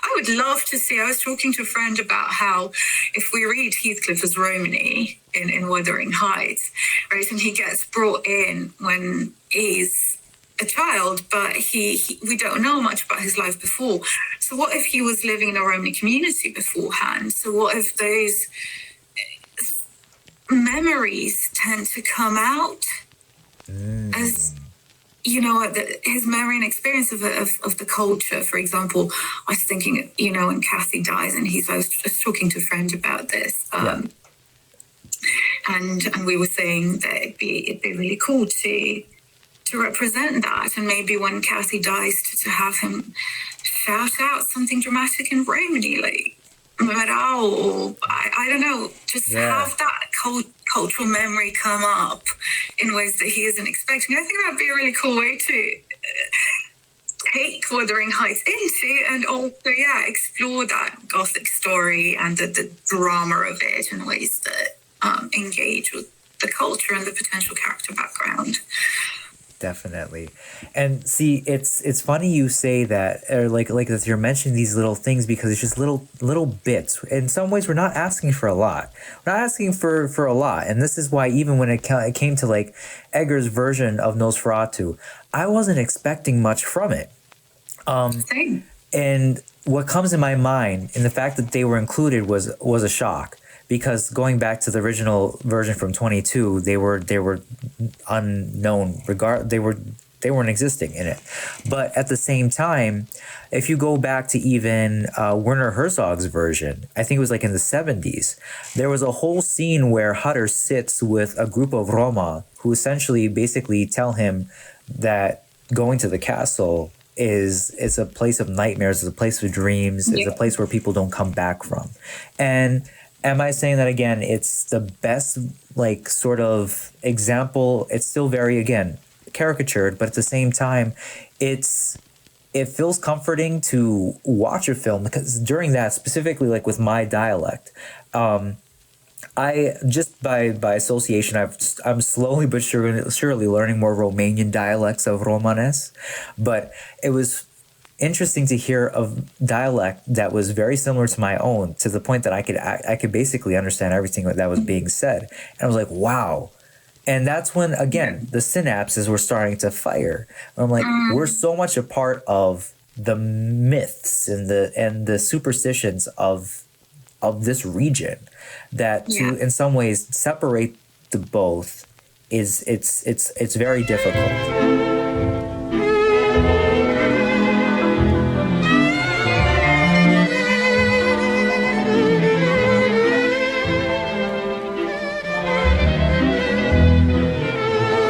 Speaker 4: I would love to see, I was talking to a friend about how if we read Heathcliff as Romany in Wuthering Heights, right, and he gets brought in when he's a child, but we don't know much about his life before. So what if he was living in a Romany community beforehand? So what if those memories tend to come out as, his memory and experience of the culture? For example, I was thinking, when Kathy dies, and I was just talking to a friend about this, and we were saying that it'd be really cool to represent that, and maybe when Kathy dies to have him shout out something dramatic in Romany, like or I don't know, just have that cultural memory come up in ways that he isn't expecting. I think that'd be a really cool way to take Wuthering Heights into, and also explore that Gothic story and the drama of it in ways that engage with the culture and the potential character background.
Speaker 2: Definitely. And see, it's funny you say that, or like that you're mentioning these little things, because it's just little bits. In some ways, we're not asking for a lot. We're not asking for a lot. And this is why even when it came to like Eggers' version of Nosferatu, I wasn't expecting much from it.
Speaker 4: Same.
Speaker 2: And what comes in my mind, and the fact that they were included was a shock. Because going back to the original version from 22, they were unknown. They weren't existing in it. But at the same time, if you go back to even Werner Herzog's version, I think it was like in the 70s, there was a whole scene where Hutter sits with a group of Roma who essentially basically tell him that going to the castle is a place of nightmares, it's a place of dreams, it's a place where people don't come back from. And
Speaker 3: am I saying that again? It's the best, like, sort of example. It's still very, again, caricatured, but at the same time, it feels comforting to watch a film because during that, specifically, like with my dialect, I just by association, I'm slowly but surely learning more Romanian dialects of Romanes, but it was interesting to hear of dialect that was very similar to my own, to the point that I could basically understand everything that was being said, and I was like, wow. And that's when, again, the synapses were starting to fire. I'm like, we're so much a part of the myths and the superstitions of this region that to in some ways separate the both it's very difficult.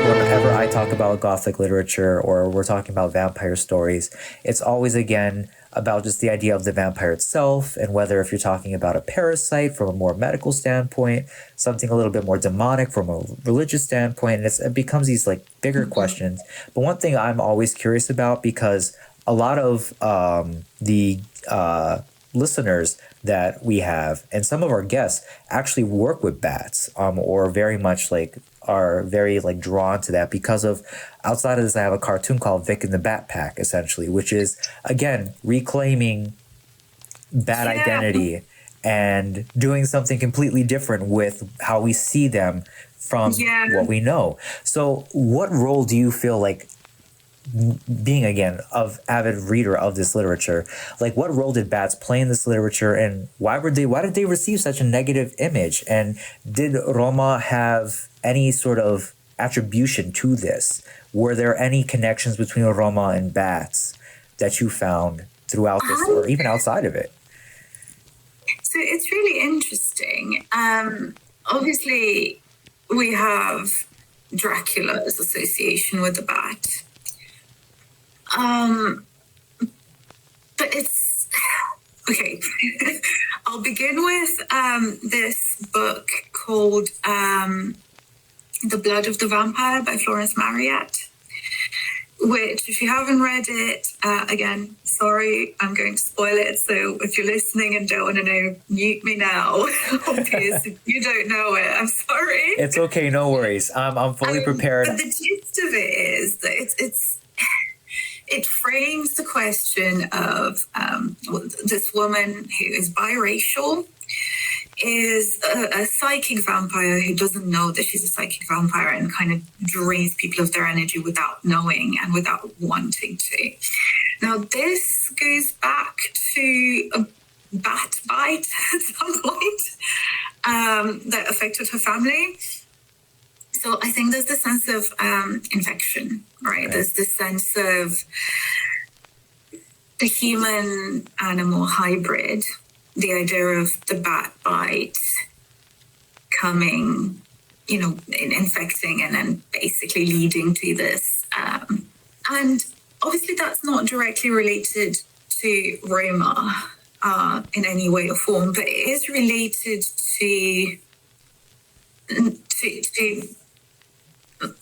Speaker 3: Whenever I talk about Gothic literature or we're talking about vampire stories, it's always, again, about just the idea of the vampire itself, and whether if you're talking about a parasite from a more medical standpoint, something a little bit more demonic from a religious standpoint, and it becomes these like bigger questions. But one thing I'm always curious about, because a lot of the listeners that we have and some of our guests actually work with bats, or very much like are very like drawn to that because of, outside of this, I have a cartoon called Vic and the Bat Pack, essentially, which is, again, reclaiming bat identity and doing something completely different with how we see them from what we know. So what role do you feel like, being, again, of avid reader of this literature, like what role did bats play in this literature, and why did they receive such a negative image, and did Roma have any sort of attribution to this? Were there any connections between Roma and bats that you found throughout this, or even outside of it?
Speaker 4: So it's really interesting. Obviously, we have Dracula's association with the bat. But it's okay. I'll begin with this book called The Blood of the Vampire by Florence Marryat, which, if you haven't read it, again, sorry, I'm going to spoil it. So if you're listening and don't want to know, mute me now. Obviously, if you don't know it, I'm sorry.
Speaker 3: It's okay, no worries. I'm fully prepared.
Speaker 4: But the gist of it is that it frames the question of this woman who is biracial, is a psychic vampire who doesn't know that she's a psychic vampire and kind of drains people of their energy without knowing and without wanting to. Now, this goes back to a bat bite at some point that affected her family. So I think there's this sense of infection, right? Okay. There's this sense of the human-animal hybrid, the idea of the bat bite coming, infecting and then basically leading to this. And obviously that's not directly related to Roma in any way or form, but it is related to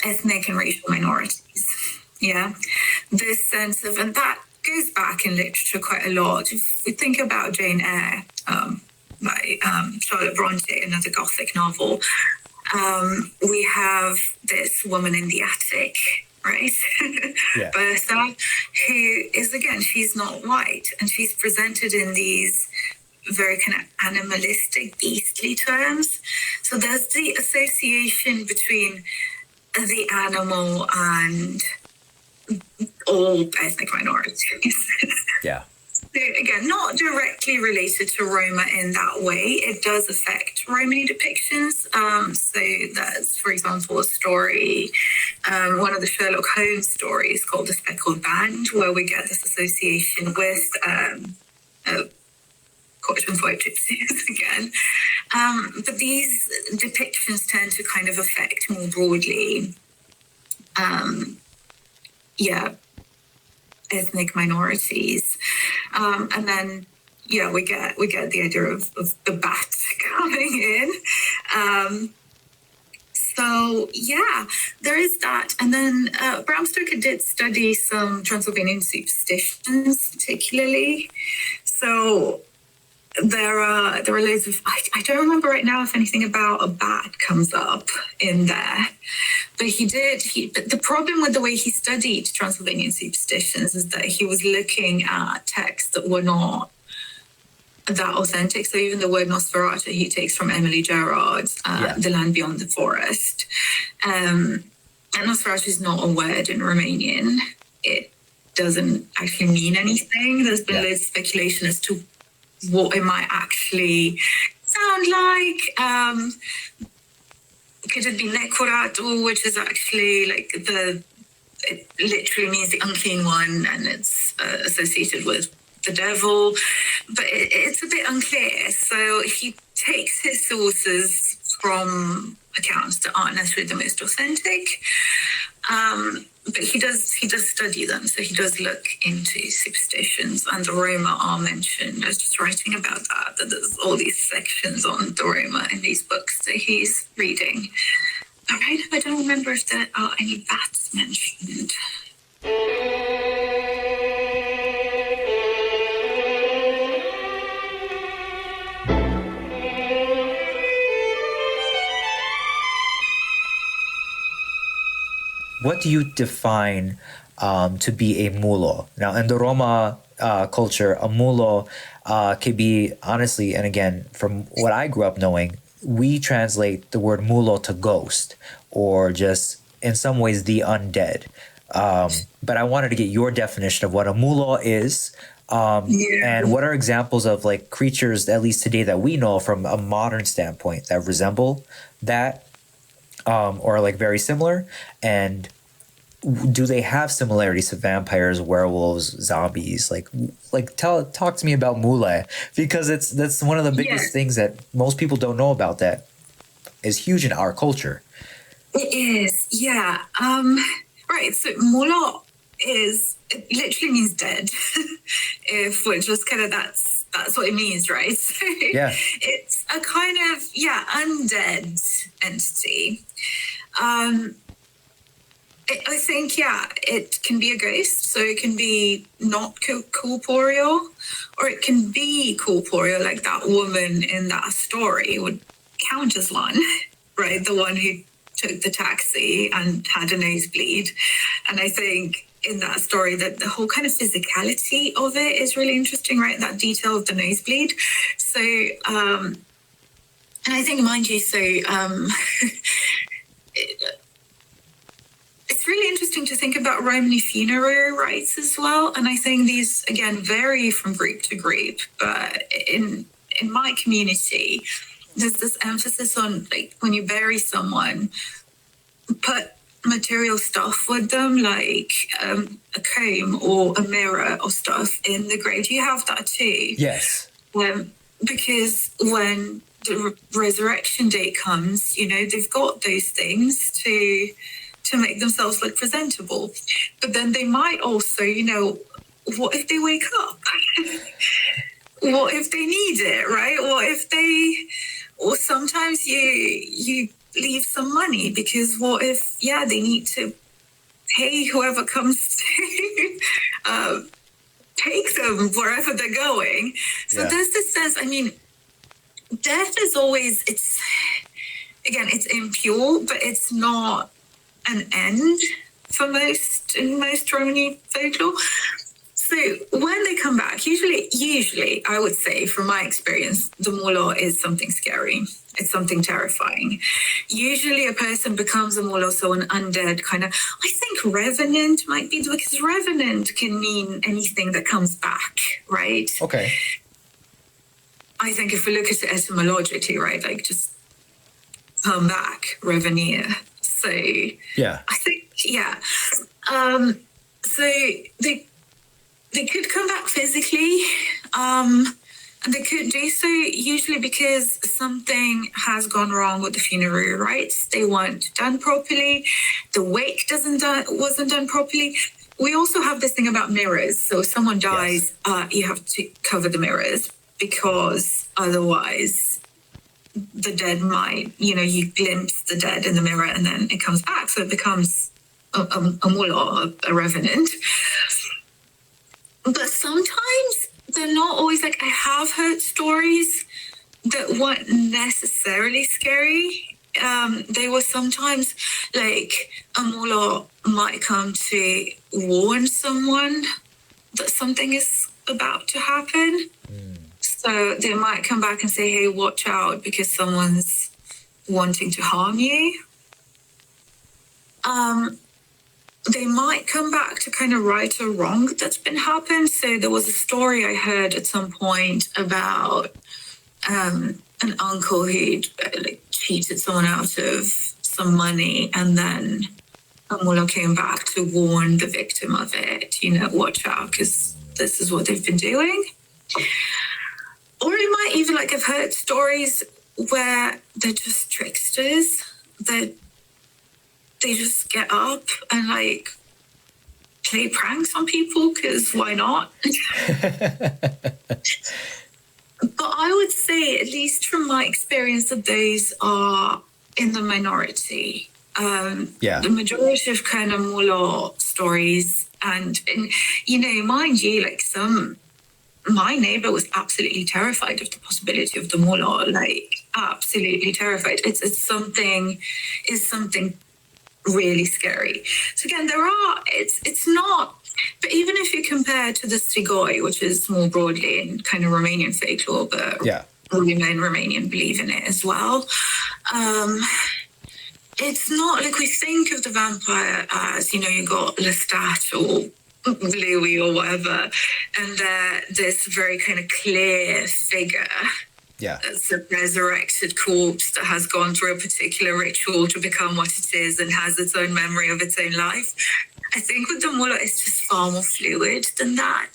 Speaker 4: ethnic and racial minorities. Yeah, this sense of, and that goes back in literature quite a lot. If we think about Jane Eyre by Charlotte Bronte, another Gothic novel, we have this woman in the attic, right? Yeah. Bertha, who is, again, she's not white, and she's presented in these very kind of animalistic, beastly terms. So there's the association between the animal and all ethnic minorities.
Speaker 3: Yeah.
Speaker 4: So again, not directly related to Roma in that way. It does affect Romany depictions. So that's, for example, a story, one of the Sherlock Holmes stories called The Speckled Band, where we get this association with quote-unquote gypsies again. But these depictions tend to kind of affect more broadly, ethnic minorities. And then, we get the idea of the bat coming in. So yeah, there is that. And then Bram Stoker did study some Transylvanian superstitions, particularly. So there are loads of, I don't remember right now if anything about a bat comes up in there, but but the problem with the way he studied Transylvanian superstitions is that he was looking at texts that were not that authentic. So even the word Nosferatu he takes from Emily Gerard's The Land Beyond the Forest. And Nosferatu is not a word in Romanian. It doesn't actually mean anything. There's been loads of speculation as to what it might actually sound like. Could it be Nekoratu, which is actually like it literally means the unclean one, and it's associated with the devil, but it's a bit unclear. So he takes his sources from accounts that aren't necessarily the most authentic, but he does study them. So he does look into superstitions, and the Roma are mentioned. I was just writing about that there's all these sections on the Roma in these books that he's reading. All right, I don't remember if there are any bats mentioned.
Speaker 3: What do you define to be a mulo? Now, in the Roma culture, a mulo could be, honestly, and again, from what I grew up knowing, we translate the word mulo to ghost, or just in some ways the undead. But I wanted to get your definition of what a mulo is, and what are examples of like creatures, at least today, that we know from a modern standpoint that resemble that, or like very similar, and do they have similarities to vampires, werewolves, zombies? Talk to me about mule, because that's one of the biggest things that most people don't know about that is huge in our culture.
Speaker 4: It is, yeah. Right, so mulo it literally means dead. If we're just kind of that's what it means, right? So it's a kind of undead entity. I think it can be a ghost, so it can be not corporeal, or it can be corporeal, like that woman in that story would count as one, right? The one who took the taxi and had a nosebleed. And I think in that story that the whole kind of physicality of it is really interesting, right? That detail of the nosebleed. So, and I think, mind you, so it's really interesting to think about Roman funerary rites as well. And I think these, again, vary from group to group. But in my community, there's this emphasis on, like, when you bury someone, put material stuff with them, like a comb or a mirror or stuff in the grave. Do you have that too?
Speaker 3: Yes.
Speaker 4: Because when the resurrection date comes, they've got those things to make themselves look presentable. But then they might also, what if they wake up? What if they need it, right? What if or sometimes you leave some money, because what if, they need to pay whoever comes to take them wherever they're going. So there's this sense, death is always, it's impure, but it's not an end in most Romani folklore. So when they come back, usually I would say, from my experience, the mulo is something scary. It's something terrifying. Usually a person becomes a mulo, so an undead kind of, I think revenant might be, because revenant can mean anything that comes back, right?
Speaker 3: Okay.
Speaker 4: I think if we look at it etymologically, right, like just come back, revenir. So I think, so they could come back physically, and they could do so usually because something has gone wrong with the funerary rites. They weren't done properly. The wake wasn't done properly. We also have this thing about mirrors. So if someone dies, you have to cover the mirrors, because otherwise the dead might, you glimpse the dead in the mirror and then it comes back. So it becomes a mullah, a revenant. But sometimes they're not always like, I have heard stories that weren't necessarily scary. They were sometimes like a mullah might come to warn someone that something is about to happen. So they might come back and say, hey, watch out because someone's wanting to harm you. They might come back to kind of right a wrong that's been happened. So there was a story I heard at some point about an uncle who'd cheated someone out of some money, and then a mullah came back to warn the victim of it, watch out because this is what they've been doing. Or you might even have heard stories where they're just tricksters, that they just get up and play pranks on people because why not? But I would say, at least from my experience, that those are in the minority. The majority of kind of mullah stories, and mind you, my neighbor was absolutely terrified of the possibility of the mullah, absolutely terrified. It's something really scary. So again, it's not, but even if you compare to the strigoi, which is more broadly in kind of Romanian folklore, but women in Romanian believe in it as well. It's not like we think of the vampire as, you got Lestat or Bluey or whatever, and they're this very kind of clear figure.
Speaker 3: Yeah.
Speaker 4: It's a resurrected corpse that has gone through a particular ritual to become what it is and has its own memory of its own life. I think with the mullah, it's just far more fluid than that.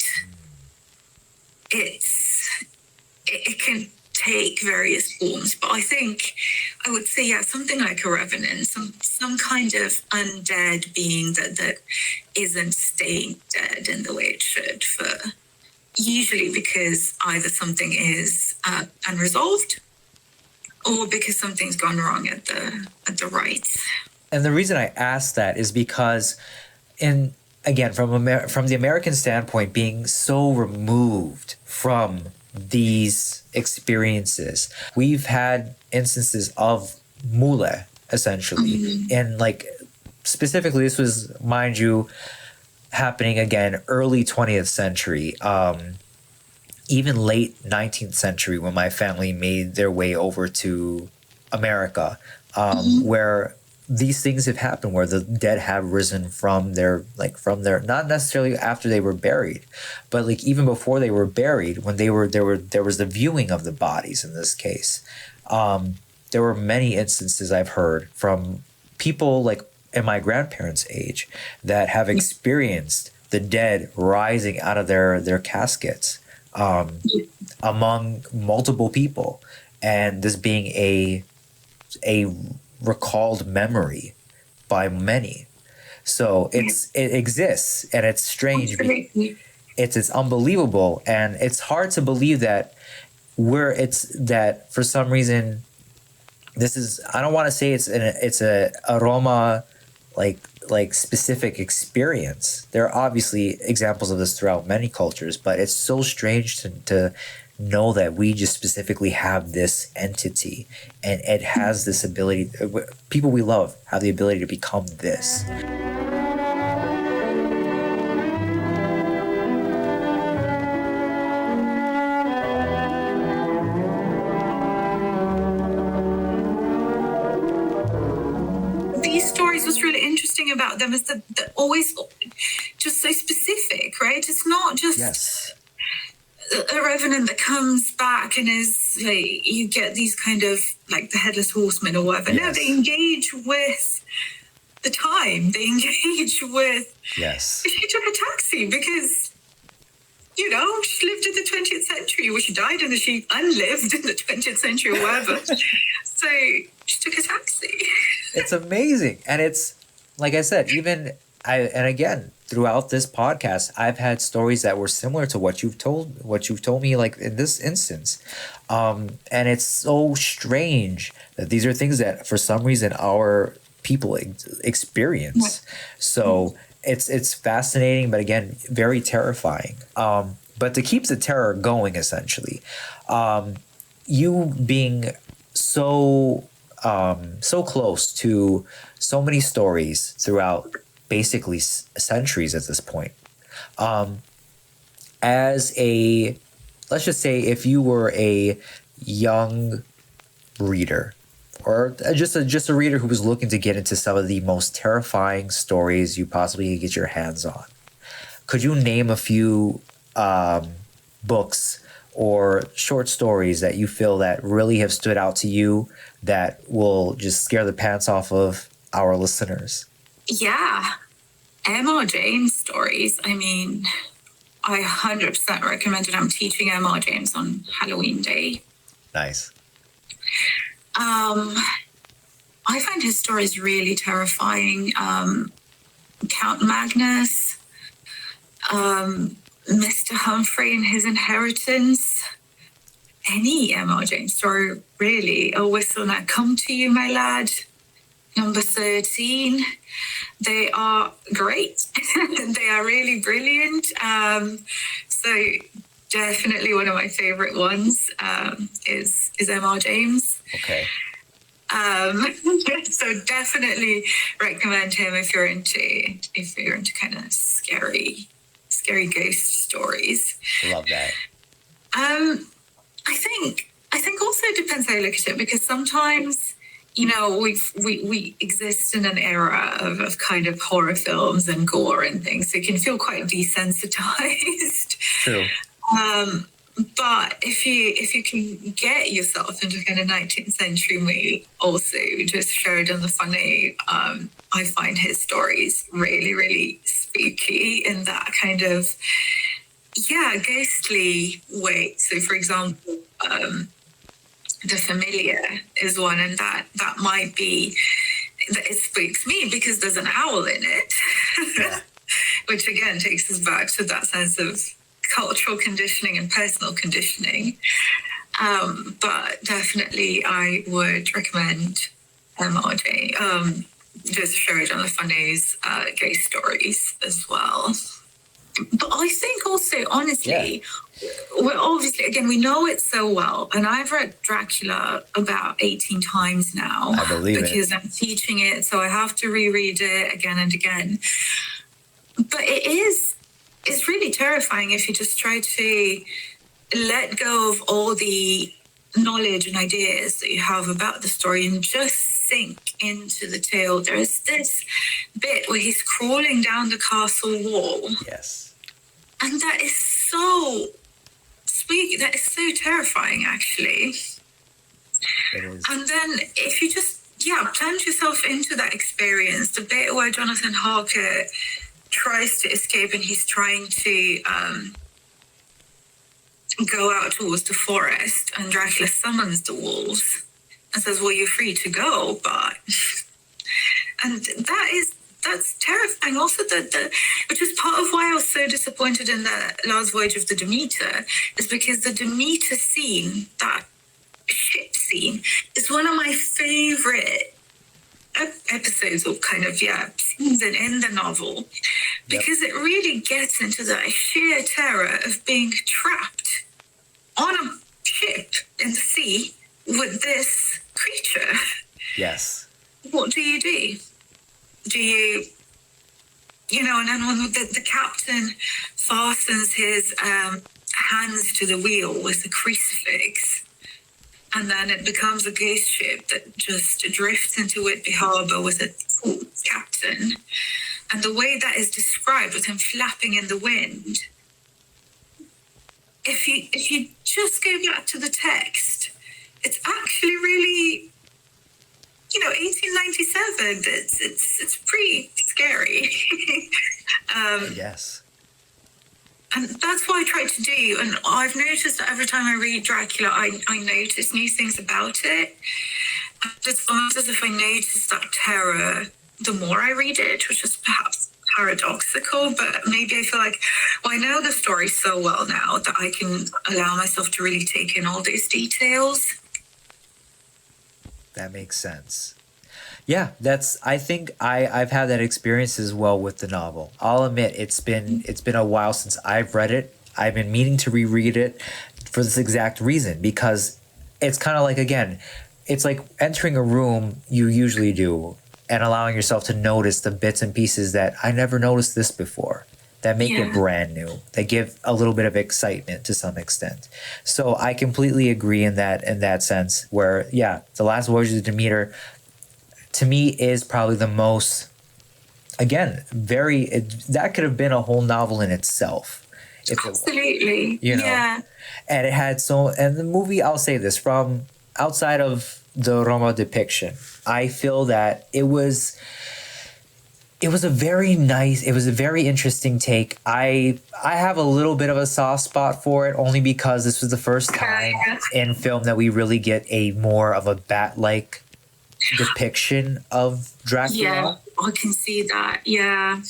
Speaker 4: It can take various forms, but I would say, something like a revenant, some kind of undead being that isn't staying dead in the way it should, usually because either something is unresolved or because something's gone wrong at the rites.
Speaker 3: And the reason I ask that is because, from the American standpoint, being so removed from these experiences, we've had instances of mullah, essentially, and specifically, this was, mind you, happening again early 20th century, even late 19th century, when my family made their way over to America, where these things have happened, where the dead have risen from their not necessarily after they were buried, but even before they were buried, when there was the viewing of the bodies. In this case, there were many instances I've heard from people in my grandparents' age that have experienced the dead rising out of their caskets among multiple people, and this being a recalled memory by many. So it exists, and it's strange. It's unbelievable, and it's hard to believe that for some reason this is, I don't want to say it's a Roma specific experience. There are obviously examples of this throughout many cultures, but it's so strange to know that we just specifically have this entity, and it has this ability. People we love have the ability to become this.
Speaker 4: What's really interesting about them is that they're always just so specific, right? It's not just a revenant that comes back and is you get these kind of the headless horseman or whatever. No, they engage with the time. They engage with if she took a taxi because she lived in the 20th century, or she died and she unlived in the 20th century or whatever. So she took a taxi.
Speaker 3: It's amazing. And it's, like I said, throughout this podcast, I've had stories that were similar to what you've told me, like in this instance. And it's so strange that these are things that for some reason our people experience. So it's fascinating, but again, very terrifying. But to keep the terror going, essentially, you being so close to so many stories throughout basically centuries at this point. As a, let's just say, if you were a young reader, or just a reader who was looking to get into some of the most terrifying stories you possibly could get your hands on, could you name a few books or short stories that you feel that really have stood out to you that will just scare the pants off of our listeners?
Speaker 4: Yeah. M.R. James stories. I mean, I 100% recommend it. I'm teaching M.R. James on Halloween Day.
Speaker 3: Nice.
Speaker 4: I find his stories really terrifying. Count Magnus, Mr. Humphrey and his inheritance. Any M.R. James story, really. A Whistle Now Come to You, My Lad. Number 13. They are great. They are really brilliant. So definitely one of my favorite ones is M.R. James.
Speaker 3: Okay.
Speaker 4: So definitely recommend him if you're into kind of scary ghost stories.
Speaker 3: Love that.
Speaker 4: I think also it depends how you look at it, because sometimes, you know, we exist in an era of kind of horror films and gore and things, so it can feel quite desensitized.
Speaker 3: True.
Speaker 4: But if you can get yourself into kind of 19th century movie, also just Sheridan the Funny, I find his stories really, really spooky in that kind of, ghostly way. So, for example, The Familiar is one, and that might be that it spooks me because there's an owl in it, which again takes us back to that sense of cultural conditioning and personal conditioning. But definitely I would recommend MRJ, just Sheridan Le Fanu's ghost stories as well. But I think also, honestly, we're obviously, again, we know it so well. And I've read Dracula about 18 times now.
Speaker 3: I believe
Speaker 4: because I'm teaching it, so I have to reread it again and again. But it's really terrifying if you just try to let go of all the knowledge and ideas that you have about the story and just sink into the tale. There's this bit where he's crawling down the castle wall.
Speaker 3: Yes.
Speaker 4: And that is so spooky. That is so terrifying, actually.
Speaker 3: It is.
Speaker 4: And then if you just, plunge yourself into that experience, the bit where Jonathan Harker tries to escape and he's trying to go out towards the forest, and Dracula summons the wolves and says, well, you're free to go, but... And that's terrifying. Also, which is part of why I was so disappointed in the Last Voyage of the Demeter, is because the Demeter scene, that ship scene, is one of my favorite episodes of kind of, scenes in the novel, because it really gets into the sheer terror of being trapped on a ship in the sea with this creature.
Speaker 3: Yes.
Speaker 4: What do you do? Do you, and then when the captain fastens his hands to the wheel with the crucifix, and then it becomes a ghost ship that just drifts into Whitby Harbour with a captain. And the way that is described with him flapping in the wind, if you just go back to the text, it's actually really, 1897. It's pretty scary.
Speaker 3: Yes.
Speaker 4: And that's what I try to do. And I've noticed that every time I read Dracula, I notice new things about it. It's almost as if I notice that terror the more I read it, which is perhaps paradoxical, but maybe I feel like, well, I know the story so well now that I can allow myself to really take in all those details.
Speaker 3: That makes sense. Yeah, I think I've had that experience as well with the novel. I'll admit it's been a while since I've read it. I've been meaning to reread it for this exact reason, because it's kind of like, again, it's like entering a room you usually do and allowing yourself to notice the bits and pieces that I never noticed this before, that make it brand new, that give a little bit of excitement to some extent. So I completely agree in that sense where, yeah, The Last Voyage of Demeter, to me, is probably the most, again, that could have been a whole novel in itself.
Speaker 4: Absolutely. Yeah.
Speaker 3: And it had and the movie, I'll say this, from outside of the Roma depiction, I feel that it was a very interesting take. I have a little bit of a soft spot for it, only because this was the first time in film that we really get a more of a bat-like depiction of Dracula.
Speaker 4: Yeah, I can see that. Yeah.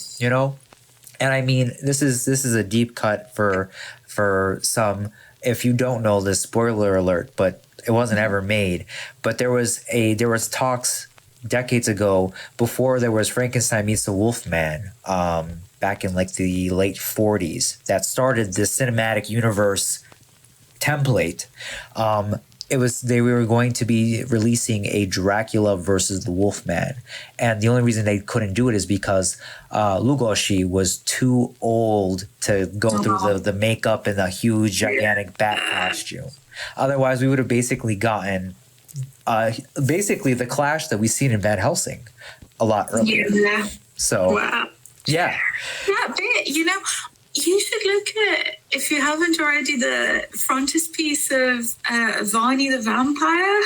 Speaker 3: And I mean, this is a deep cut for some. If you don't know this, spoiler alert, but it wasn't ever made. But there was talks decades ago, before there was Frankenstein meets the Wolfman, back in like the late 40s, that started the cinematic universe template. They were going to be releasing a Dracula versus the Wolfman, and the only reason they couldn't do it is because Lugosi was too old to go through the makeup and the huge gigantic bat costume. Otherwise, we would have basically gotten the clash that we've seen in Van Helsing a lot earlier.
Speaker 4: Yeah.
Speaker 3: So yeah,
Speaker 4: that bit, you should look at, if you haven't already, the frontispiece of Varney the Vampire.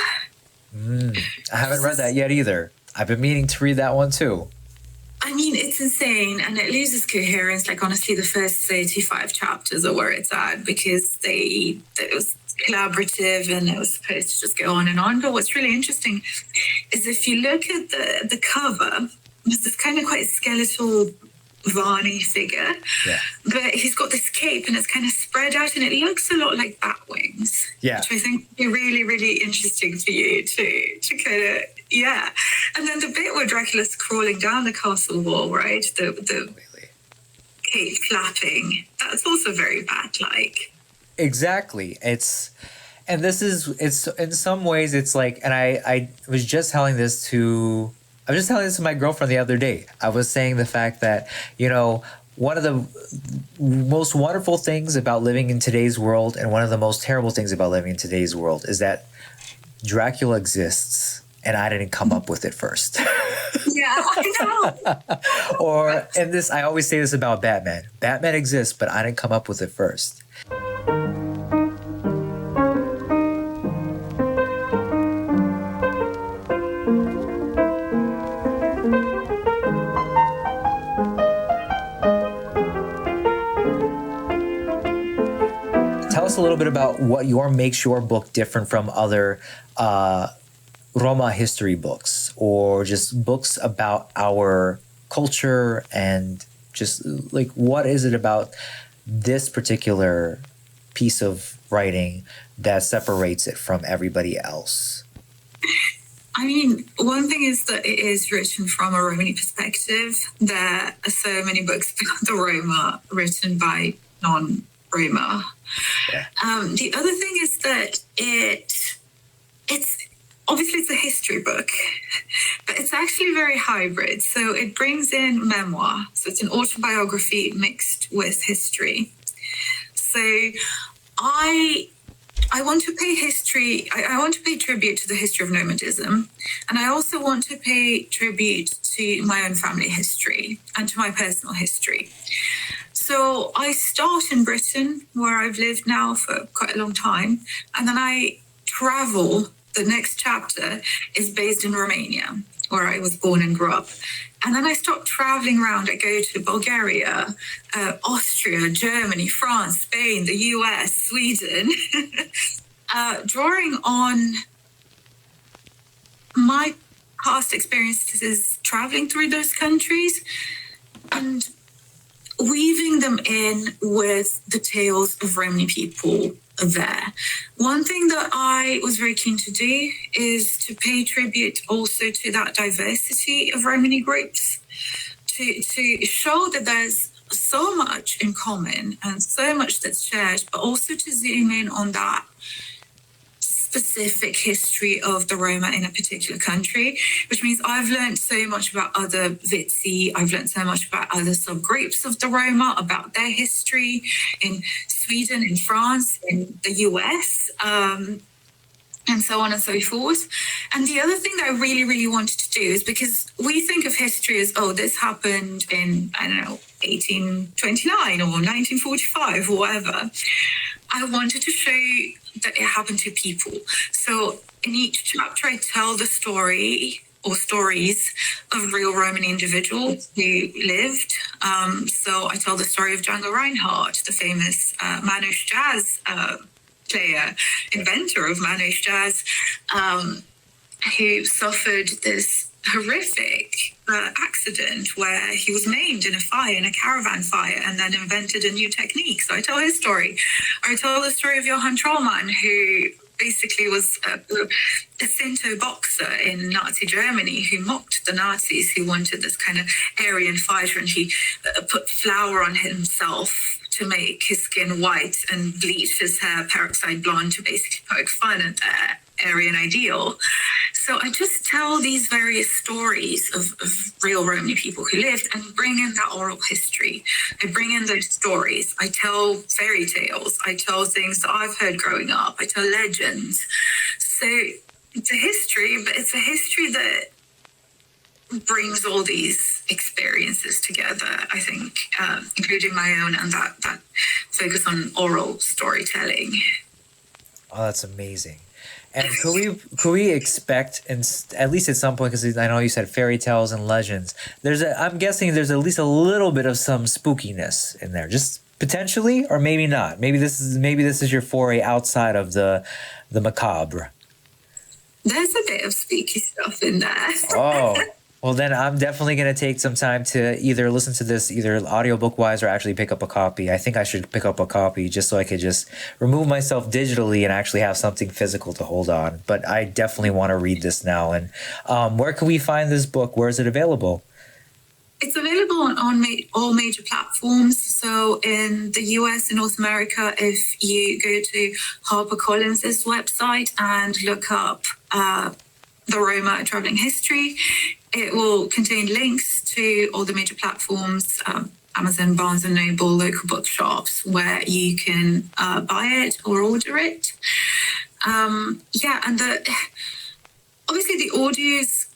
Speaker 3: I haven't read that yet either. I've been meaning to read that one too.
Speaker 4: I mean, it's insane, and it loses coherence. Like, honestly, the first 35 chapters are where it's at, because it was collaborative and it was supposed to just go on and on. But what's really interesting is if you look at the cover, there's this kind of quite skeletal Varney figure, but he's got this cape and it's kind of spread out and it looks a lot like bat wings, which I think would be really, really interesting for you to kind of, and then the bit where Dracula's crawling down the castle wall, right, the cape flapping, that's also very bat-like.
Speaker 3: Exactly. It's in some ways it's like, and I was just telling this to my girlfriend the other day. I was saying the fact that, one of the most wonderful things about living in today's world, and one of the most terrible things about living in today's world, is that Dracula exists and I didn't come up with it first.
Speaker 4: Yeah, I know.
Speaker 3: I always say this about Batman. Batman exists, but I didn't come up with it first. Tell us a little bit about what makes your book different from other Roma history books, or just books about our culture, and just like, what is it about this particular piece of writing that separates it from everybody else?
Speaker 4: I mean, one thing is that it is written from a Romani perspective. There are so many books about the Roma written by non-Roma. Yeah. The other thing is that it's obviously it's a history book, but it's actually very hybrid. So it brings in memoir. So it's an autobiography mixed with history. So I want to pay history. I want to pay tribute to the history of nomadism. And I also want to pay tribute to my own family history and to my personal history. So I start in Britain, where I've lived now for quite a long time. And then I travel. The next chapter is based in Romania, where I was born and grew up. And then I start traveling around. I go to Bulgaria, Austria, Germany, France, Spain, the US, Sweden, drawing on my past experiences traveling through those countries. and weaving them in with the tales of Romany people there. One thing that I was very keen to do is to pay tribute also to that diversity of Romany groups, to show that there's so much in common and so much that's shared, but also to zoom in on that specific history of the Roma in a particular country, which means I've learned so much about other Vitsi, I've learned so much about other subgroups of the Roma, about their history in Sweden, in France, in the US, and so on and so forth. And the other thing that I really, really wanted to do is, because we think of history as, oh, this happened in, I don't know, 1829 or 1945 or whatever. I wanted to show that it happened to people. So in each chapter, I tell the story or stories of real Roman individuals who lived. So I tell the story of Django Reinhardt, the famous Manouche jazz player, inventor of Manouche jazz, who suffered this horrific accident where he was maimed in a fire, in a caravan fire, and then invented a new technique. So I tell his story. I tell the story of Johann Trollmann, who basically was a Thinto boxer in Nazi Germany who mocked the Nazis, who wanted this kind of Aryan fighter, and he put flour on himself to make his skin white and bleach his hair peroxide blonde to basically poke fun at their Aryan ideal. So I just tell these various stories of real Romany people who lived and bring in that oral history. I bring in those stories. I tell fairy tales. I tell things that I've heard growing up. I tell legends. So it's a history, but it's a history that brings all these experiences together, I think, including my own and that focus on oral storytelling.
Speaker 3: Oh, that's amazing. And could we expect, at least at some point, because I know you said fairy tales and legends, I'm guessing there's at least a little bit of some spookiness in there, just potentially, or maybe not. Maybe this is your foray outside of the macabre.
Speaker 4: There's a bit of spooky stuff in there.
Speaker 3: Oh. Well, then I'm definitely going to take some time to either listen to this, either audiobook-wise or actually pick up a copy. I think I should pick up a copy just so I could just remove myself digitally and actually have something physical to hold on. But I definitely want to read this now. And where can we find this book? Where is it available?
Speaker 4: It's available on all major platforms. So in the US and North America, if you go to HarperCollins' website and look up the Roma Traveling History, it will contain links to all the major platforms, Amazon, Barnes & Noble, local bookshops, where you can buy it or order it. And obviously the audio is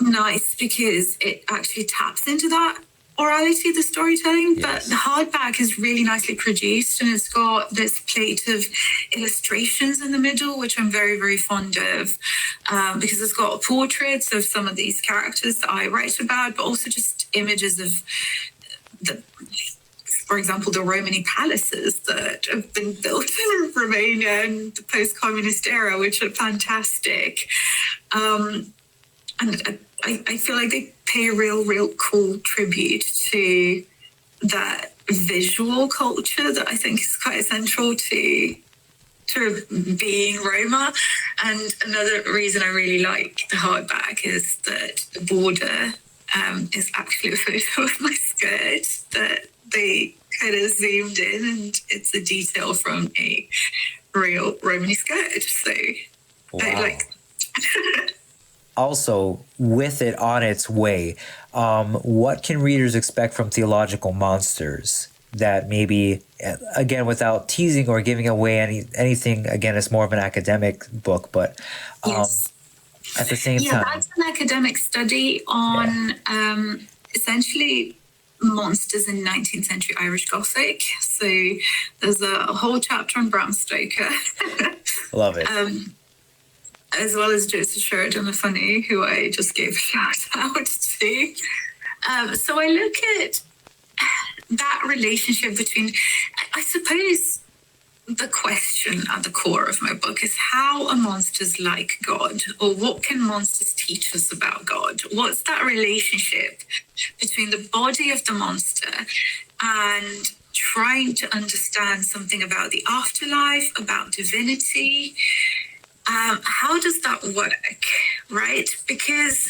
Speaker 4: nice because it actually taps into that orality, the storytelling, but the hardback is really nicely produced, and it's got this plate of illustrations in the middle, which I'm very, very fond of, because it's got portraits of some of these characters that I write about, but also just images of for example, the Romany palaces that have been built in Romania in the post-communist era, which are fantastic. And I feel like they pay a real cool tribute to that visual culture that I think is quite essential to being Roma. And another reason I really like the hardback is that the border is actually a photo of my skirt that they kind of zoomed in, and it's a detail from a real Romany skirt. So I like
Speaker 3: Also, with it on its way, what can readers expect from Theological Monsters that maybe, again, without teasing or giving away anything, again, it's more of an academic book, but at the same time...
Speaker 4: Yeah, that's an academic study on essentially monsters in 19th century Irish Gothic. So there's a whole chapter on Bram Stoker.
Speaker 3: Love it.
Speaker 4: As well as Joseph Sheridan Le Fanu, who I just gave a shout out to. So I look at that relationship between, I suppose the question at the core of my book is how are monsters like God, or what can monsters teach us about God? What's that relationship between the body of the monster and trying to understand something about the afterlife, about divinity? How does that work, right? Because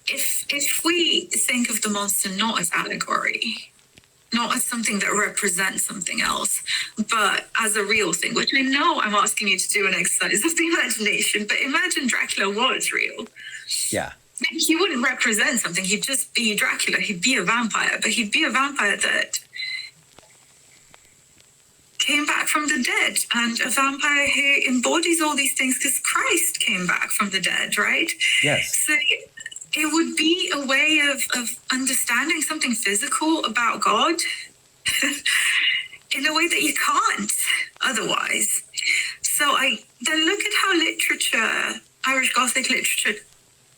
Speaker 4: if we think of the monster not as allegory, not as something that represents something else, but as a real thing, which I know I'm asking you to do an exercise of the imagination, but imagine Dracula was real.
Speaker 3: Yeah.
Speaker 4: He wouldn't represent something, he'd just be Dracula, he'd be a vampire, but he'd be a vampire that came back from the dead, and a vampire who embodies all these things because Christ came back from the dead, right?
Speaker 3: Yes.
Speaker 4: So it would be a way of understanding something physical about God in a way that you can't otherwise. So I then look at how literature, Irish Gothic literature,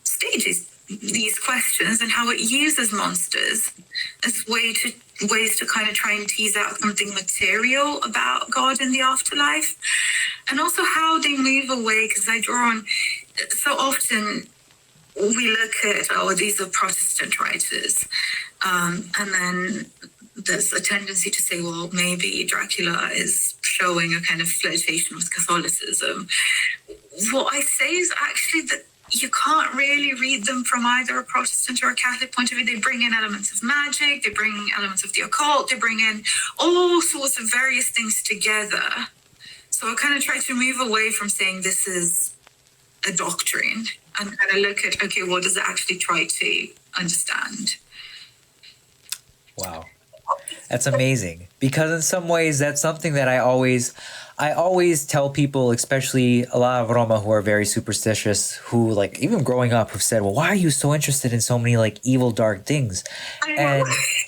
Speaker 4: stages these questions and how it uses monsters as ways to kind of try and tease out something material about God in the afterlife. And also how they move away, because I draw on so often we look at, these are Protestant writers. And then there's a tendency to say, well, maybe Dracula is showing a kind of flirtation with Catholicism. What I say is actually that you can't really read them from either a Protestant or a Catholic point of view. They bring in elements of magic, they bring in elements of the occult, they bring in all sorts of various things together. So I kind of try to move away from saying this is a doctrine and kind of look at, okay, what does it actually try to understand?
Speaker 3: Wow. That's amazing. Because in some ways, that's something that I always tell people, especially a lot of Roma who are very superstitious, who like even growing up have said, well, why are you so interested in so many like evil, dark things?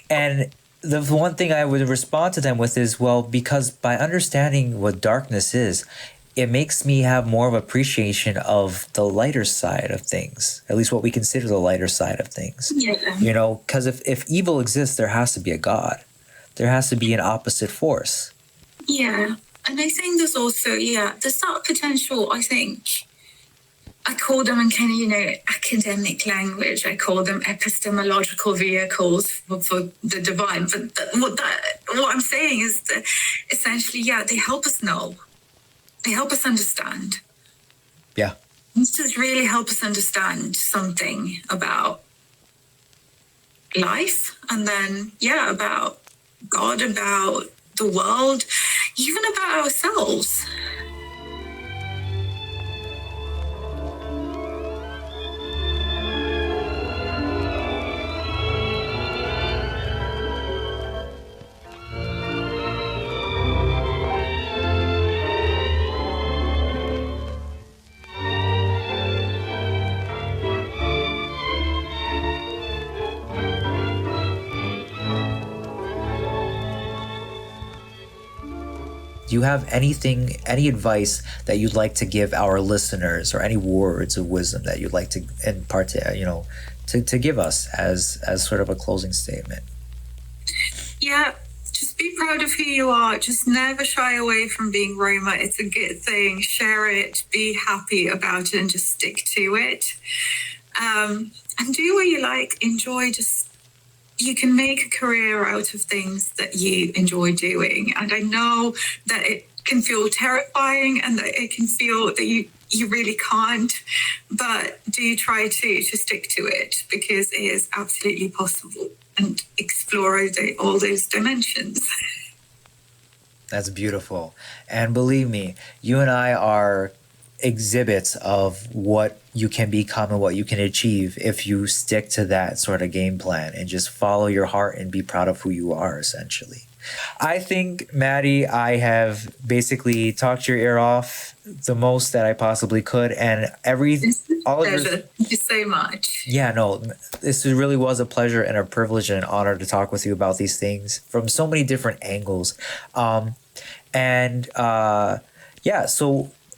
Speaker 3: And the one thing I would respond to them with is, well, because by understanding what darkness is, it makes me have more of appreciation of the lighter side of things, at least what we consider the lighter side of things.
Speaker 4: Yeah.
Speaker 3: You know, because if evil exists, there has to be a God. There has to be an opposite force.
Speaker 4: Yeah. And I think there's also, there's that potential, I think, I call them in kind of, academic language, I call them epistemological vehicles for the divine. But what I'm saying is that essentially, they help us know. They help us understand.
Speaker 3: Yeah.
Speaker 4: Monsters really help us understand something about life, and then, about God, about the world, even about ourselves.
Speaker 3: Do you have any advice that you'd like to give our listeners, or any words of wisdom that you'd like to impart to give us as sort of a closing statement?
Speaker 4: Yeah, just be proud of who you are. Just never shy away from being Roma. It's a good thing. Share it, be happy about it, and just stick to it. And do what you like, enjoy. You can make a career out of things that you enjoy doing. And I know that it can feel terrifying and that it can feel that you really can't, but do try to stick to it, because it is absolutely possible, and explore all those dimensions.
Speaker 3: That's beautiful. And believe me, you and I are exhibits of what you can become and what you can achieve if you stick to that sort of game plan and just follow your heart and be proud of who you are, essentially. I think, Maddie, I have basically talked your ear off the most that I possibly could, and all of your...
Speaker 4: Thank you so much.
Speaker 3: Yeah, no, this really was a pleasure and a privilege and an honor to talk with you about these things from so many different angles. So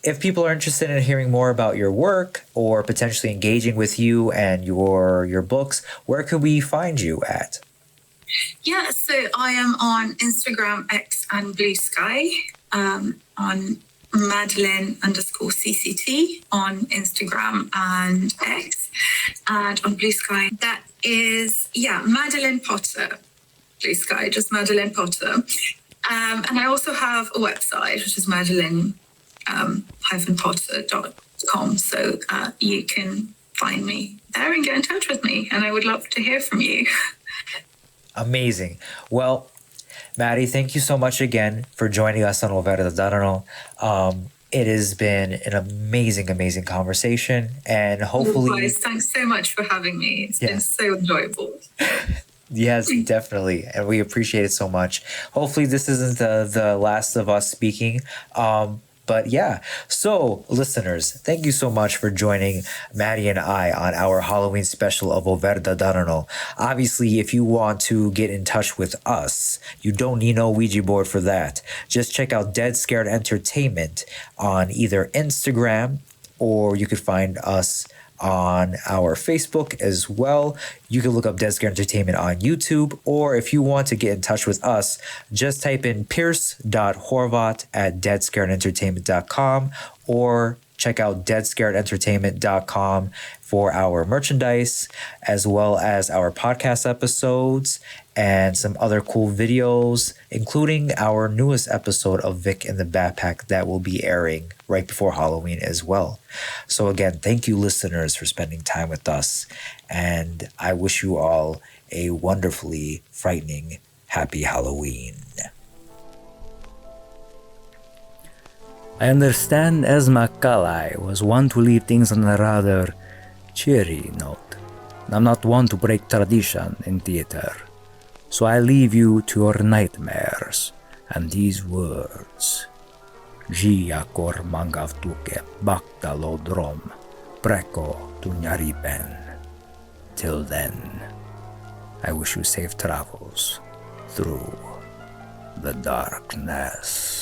Speaker 3: if people are interested in hearing more about your work or potentially engaging with you and your books, where could we find you at?
Speaker 4: Yeah, so I am on Instagram, X, and Blue Sky. On Madeline_CCT on Instagram and X, and on Blue Sky. That is, Madeline Potter. Blue Sky, just Madeline Potter. And I also have a website, which is madeline-potter.com. So you can find me there and get in touch with me. And I would love to hear from you.
Speaker 3: Amazing. Well, Maddie, thank you so much again for joining us on Verda Darano. It has been an amazing, amazing conversation, and hopefully...
Speaker 4: Likewise, thanks so much for having me. It's been so enjoyable.
Speaker 3: Yes, definitely. And we appreciate it so much. Hopefully this isn't the last of us speaking. But yeah, so listeners, thank you so much for joining Maddie and I on our Halloween special of Verda Darano. Obviously, if you want to get in touch with us, you don't need no Ouija board for that. Just check out Dead Scared Entertainment on either Instagram, or you could find us on our Facebook as well. You can look up Dead Scared Entertainment on YouTube, or if you want to get in touch with us, just type in pierce.horvat@deadscaredentertainment.com, or check out deadscaredentertainment.com for our merchandise, as well as our podcast episodes and some other cool videos, including our newest episode of Vic in the Backpack that will be airing right before Halloween as well. So again, thank you listeners for spending time with us, and I wish you all a wonderfully frightening happy Halloween.
Speaker 2: I understand Esma Kallai was one to leave things on a rather cheery note. I'm not one to break tradition in theater, so I leave you to your nightmares and these words. Gia kor mangavtuke baktalodrom preko tunyaripen. Till then, I wish you safe travels through the darkness.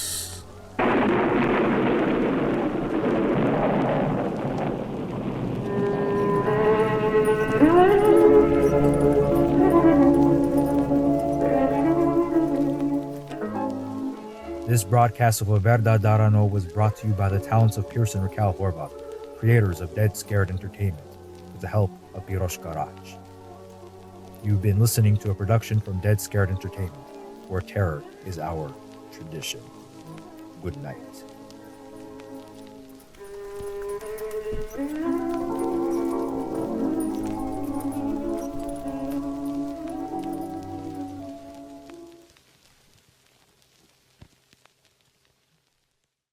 Speaker 1: This broadcast of Verda Darano was brought to you by the talents of Pierce and Raquel Horvath, creators of Dead Scared Entertainment, with the help of Piroshka Raj. You've been listening to a production from Dead Scared Entertainment, where terror is our tradition. Good night.